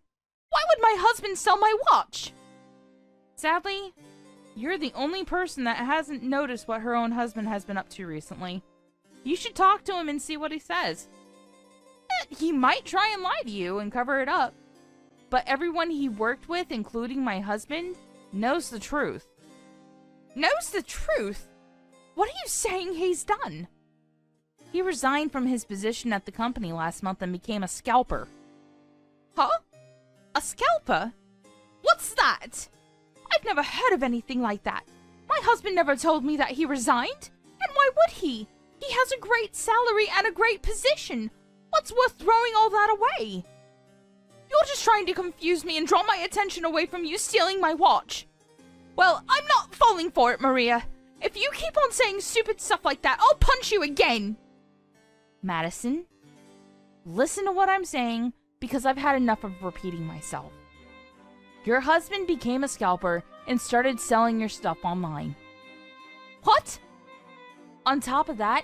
Why would my husband sell my watch? Sadly, you're the only person that hasn't noticed what her own husband has been up to recently. You should talk to him and see what he says. He might try and lie to you and cover it up. But everyone he worked with, including my husband, knows the truth. Knows the truth? What are you saying he's done? He resigned from his position at the company last month and became a scalper. Huh? A scalper? What's that? I've never heard of anything like that. My husband never told me that he resigned. And why would he? He has a great salary and a great position. What's worth throwing all that away? You're just trying to confuse me and draw my attention away from you stealing my watch. Well, I'm not falling for it, Maria. If you keep on saying stupid stuff like that, I'll punch you again. Madison, listen to what I'm saying, because I've had enough of repeating myself. Your husband became a scalper and started selling your stuff online. What? On top of that,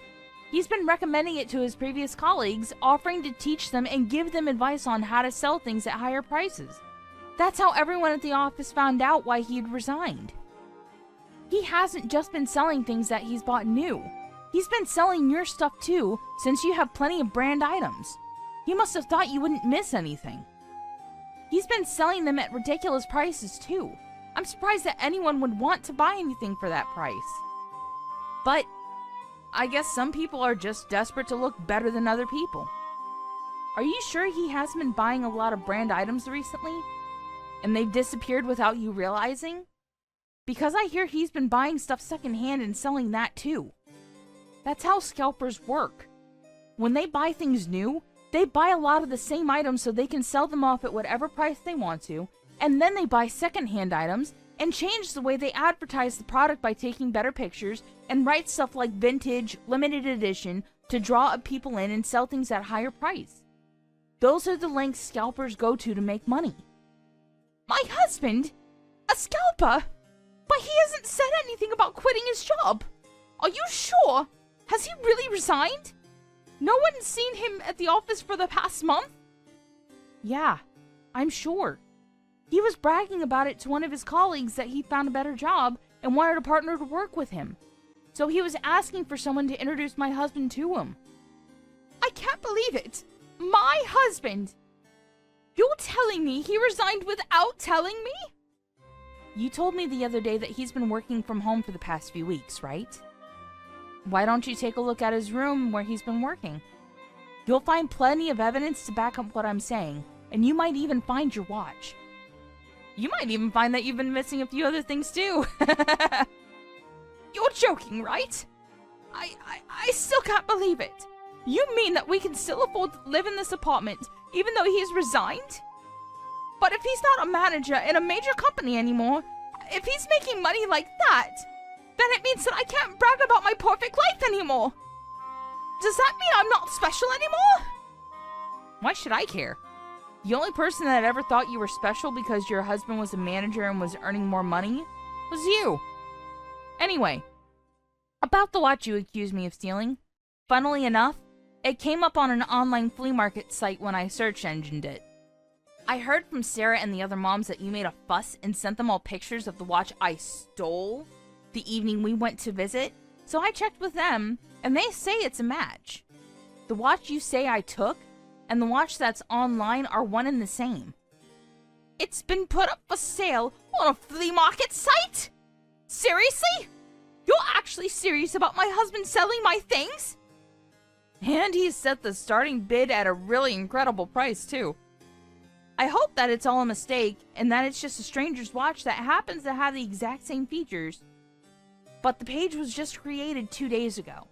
he's been recommending it to his previous colleagues, offering to teach them and give them advice on how to sell things at higher prices. That's how everyone at the office found out why he'd resigned. He hasn't just been selling things that he's bought new. He's been selling your stuff too, since you have plenty of brand items. He must have thought you wouldn't miss anything. He's been selling them at ridiculous prices too. I'm surprised that anyone would want to buy anything for that price. But I guess some people are just desperate to look better than other people. Are you sure he hasn't been buying a lot of brand items recently? And they've disappeared without you realizing? Because I hear he's been buying stuff secondhand and selling that too. That's how scalpers work. When they buy things new, they buy a lot of the same items so they can sell them off at whatever price they want to, and then they buy secondhand items and change the way they advertise the product by taking better pictures and write stuff like vintage, limited edition to draw up people in and sell things at a higher price. Those are the lengths scalpers go to make money. My husband? A scalper? But he hasn't said anything about quitting his job. Are you sure? Has he really resigned? No one's seen him at the office for the past month? Yeah, I'm sure. He was bragging about it to one of his colleagues that he found a better job and wanted a partner to work with him. So he was asking for someone to introduce my husband to him. I can't believe it. My husband! You're telling me he resigned without telling me? You told me the other day that he's been working from home for the past few weeks, right? Why don't you take a look at his room where he's been working? You'll find plenty of evidence to back up what I'm saying, and you might even find your watch. You might even find that you've been missing a few other things too. You're joking, right? I still can't believe it. You mean that we can still afford to live in this apartment even though he's resigned? But if he's not a manager in a major company anymore, if he's making money like that, then it means that I can't brag about my perfect life anymore. Does that mean I'm not special anymore? Why should I care? The only person that ever thought you were special because your husband was a manager and was earning more money was you. Anyway, about the watch you accused me of stealing, funnily enough, it came up on an online flea market site when I search engined it. I heard from Sarah and the other moms that you made a fuss and sent them all pictures of the watch I stole the evening we went to visit, so I checked with them, and they say it's a match. The watch you say I took and the watch that's online are one and the same. It's been put up for sale on a flea market site? Seriously? You're actually serious about my husband selling my things? And he set the starting bid at a really incredible price, too. I hope that it's all a mistake and that it's just a stranger's watch that happens to have the exact same features. But the page was just created 2 days ago.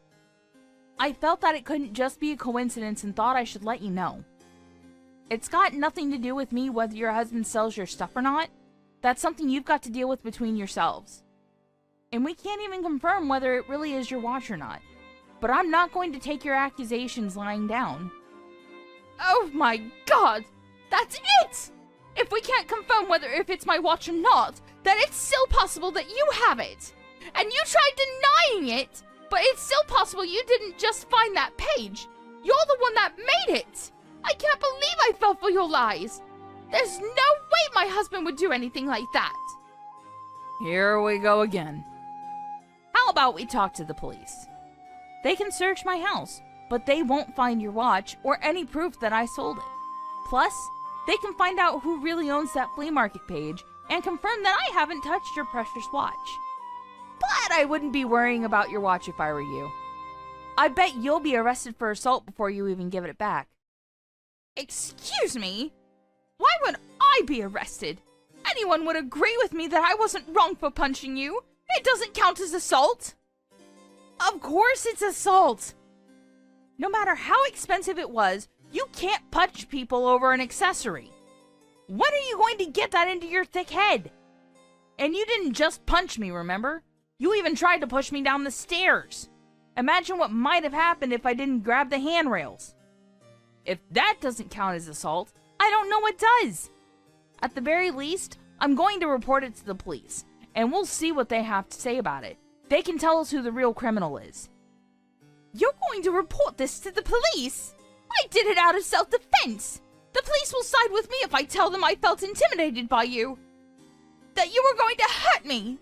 I felt that it couldn't just be a coincidence and thought I should let you know. It's got nothing to do with me whether your husband sells your stuff or not. That's something you've got to deal with between yourselves. And we can't even confirm whether it really is your watch or not. But I'm not going to take your accusations lying down. Oh my god! That's it! If we can't confirm whether if it's my watch or not, then it's still possible that you have it! And you tried denying it, but it's still possible you didn't just find that page. You're the one that made it! I can't believe I fell for your lies! There's no way my husband would do anything like that! Here we go again. How about we talk to the police? They can search my house, but they won't find your watch or any proof that I sold it. Plus, they can find out who really owns that flea market page and confirm that I haven't touched your precious watch. But I wouldn't be worrying about your watch if I were you. I bet you'll be arrested for assault before you even give it back. Excuse me? Why would I be arrested? Anyone would agree with me that I wasn't wrong for punching you. It doesn't count as assault. Of course it's assault. No matter how expensive it was, you can't punch people over an accessory. When are you going to get that into your thick head? And you didn't just punch me, remember? You even tried to push me down the stairs. Imagine what might have happened if I didn't grab the handrails. If that doesn't count as assault, I don't know what does. At the very least, I'm going to report it to the police, and we'll see what they have to say about it. They can tell us who the real criminal is. You're going to report this to the police? I did it out of self-defense. The police will side with me if I tell them I felt intimidated by you. That you were going to hurt me.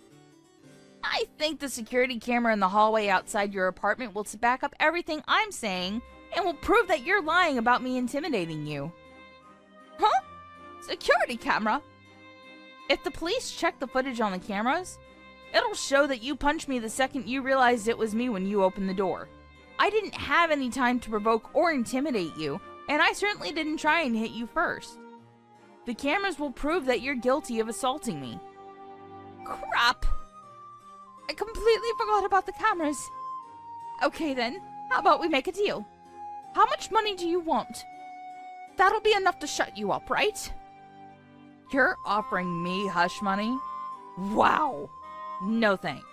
I think the security camera in the hallway outside your apartment will back up everything I'm saying and will prove that you're lying about me intimidating you. Huh? Security camera? If the police check the footage on the cameras, it'll show that you punched me the second you realized it was me when you opened the door. I didn't have any time to provoke or intimidate you, and I certainly didn't try and hit you first. The cameras will prove that you're guilty of assaulting me. Crap! I completely forgot about the cameras. Okay then, how about we make a deal? How much money do you want? That'll be enough to shut you up, right? You're offering me hush money? Wow! No thanks.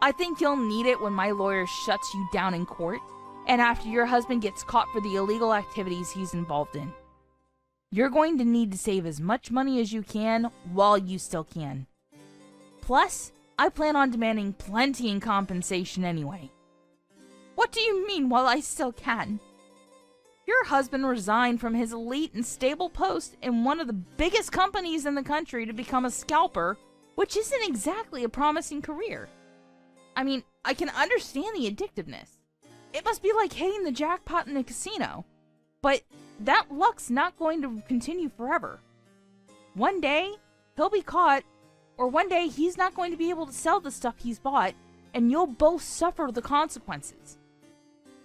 I think you'll need it when my lawyer shuts you down in court, and after your husband gets caught for the illegal activities he's involved in. You're going to need to save as much money as you can while you still can. Plus, I plan on demanding plenty in compensation anyway. What do you mean while I still can? Your husband resigned from his elite and stable post in one of the biggest companies in the country to become a scalper, which isn't exactly a promising career. I mean, I can understand the addictiveness. It must be like hitting the jackpot in a casino. But that luck's not going to continue forever. One day, he'll be caught, or one day he's not going to be able to sell the stuff he's bought, and you'll both suffer the consequences.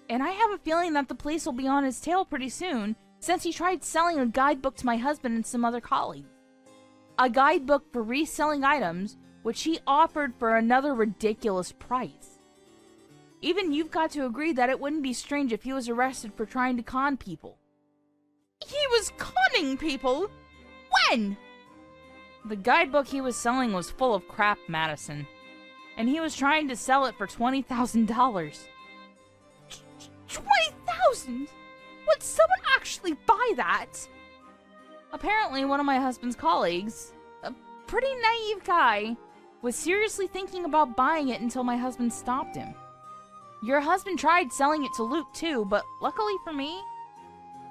And I have a feeling that the police will be on his tail pretty soon, since he tried selling a guidebook to my husband and some other colleagues. A guidebook for reselling items, which he offered for another ridiculous price. Even you've got to agree that it wouldn't be strange if he was arrested for trying to con people. He was conning people? When? The guidebook he was selling was full of crap, Madison. And he was trying to sell it for $20,000. $20,000? Would someone actually buy that? Apparently, one of my husband's colleagues, a pretty naive guy, was seriously thinking about buying it until my husband stopped him. Your husband tried selling it to Luke too, but luckily for me,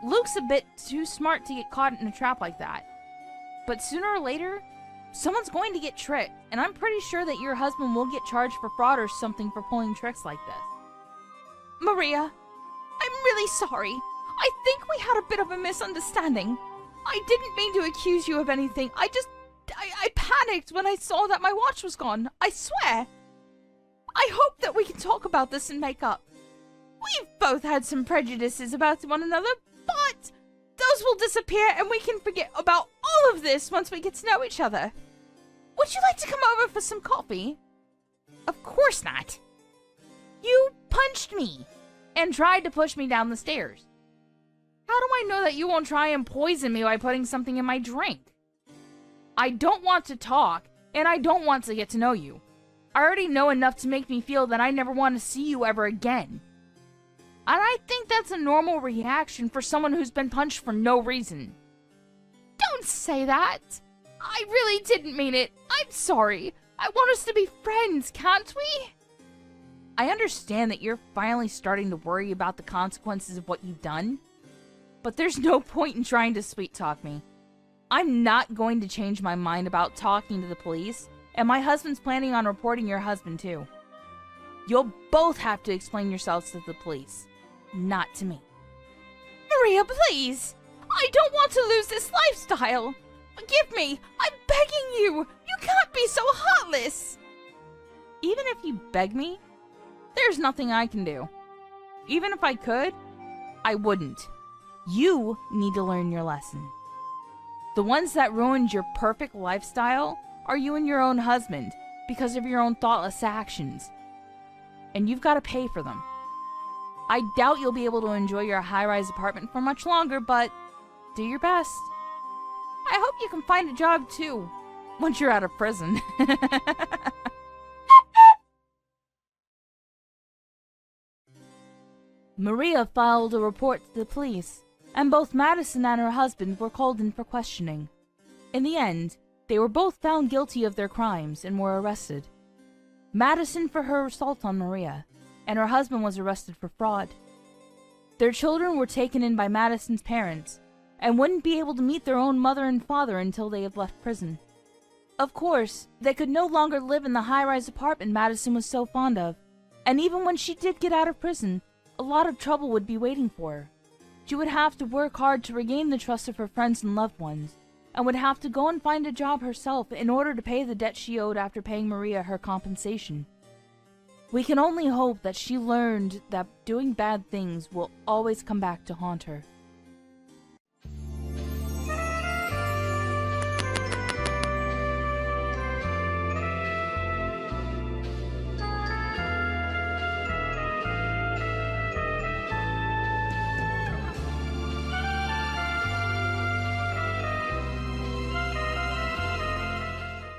Luke's a bit too smart to get caught in a trap like that. But sooner or later, someone's going to get tricked, and I'm pretty sure that your husband will get charged for fraud or something for pulling tricks like this. Maria, I'm really sorry. I think we had a bit of a misunderstanding. I didn't mean to accuse you of anything. I panicked when I saw that my watch was gone. I swear. I hope that we can talk about this and make up. We've both had some prejudices about one another, but those will disappear and we can forget about all of this once we get to know each other. Would you like to come over for some coffee? Of course not. You punched me and tried to push me down the stairs. How do I know that you won't try and poison me by putting something in my drink? I don't want to talk, and I don't want to get to know you. I already know enough to make me feel that I never want to see you ever again. And I think that's a normal reaction for someone who's been punched for no reason. Don't say that. I really didn't mean it. I'm sorry. I want us to be friends, can't we? I understand that you're finally starting to worry about the consequences of what you've done, but there's no point in trying to sweet talk me. I'm not going to change my mind about talking to the police, and my husband's planning on reporting your husband too. You'll both have to explain yourselves to the police, not to me. Maria, please! I don't want to lose this lifestyle! Forgive me! I'm begging you! You can't be so heartless! Even if you beg me, there's nothing I can do. Even if I could, I wouldn't. You need to learn your lesson. The ones that ruined your perfect lifestyle are you and your own husband because of your own thoughtless actions. And you've got to pay for them. I doubt you'll be able to enjoy your high-rise apartment for much longer, but do your best. I hope you can find a job too, once you're out of prison. Maria filed a report to the police, and both Madison and her husband were called in for questioning. In the end, they were both found guilty of their crimes and were arrested. Madison for her assault on Maria, and her husband was arrested for fraud. Their children were taken in by Madison's parents, and wouldn't be able to meet their own mother and father until they had left prison. Of course, they could no longer live in the high-rise apartment Madison was so fond of, and even when she did get out of prison, a lot of trouble would be waiting for her. She would have to work hard to regain the trust of her friends and loved ones, and would have to go and find a job herself in order to pay the debt she owed after paying Maria her compensation. We can only hope that she learned that doing bad things will always come back to haunt her.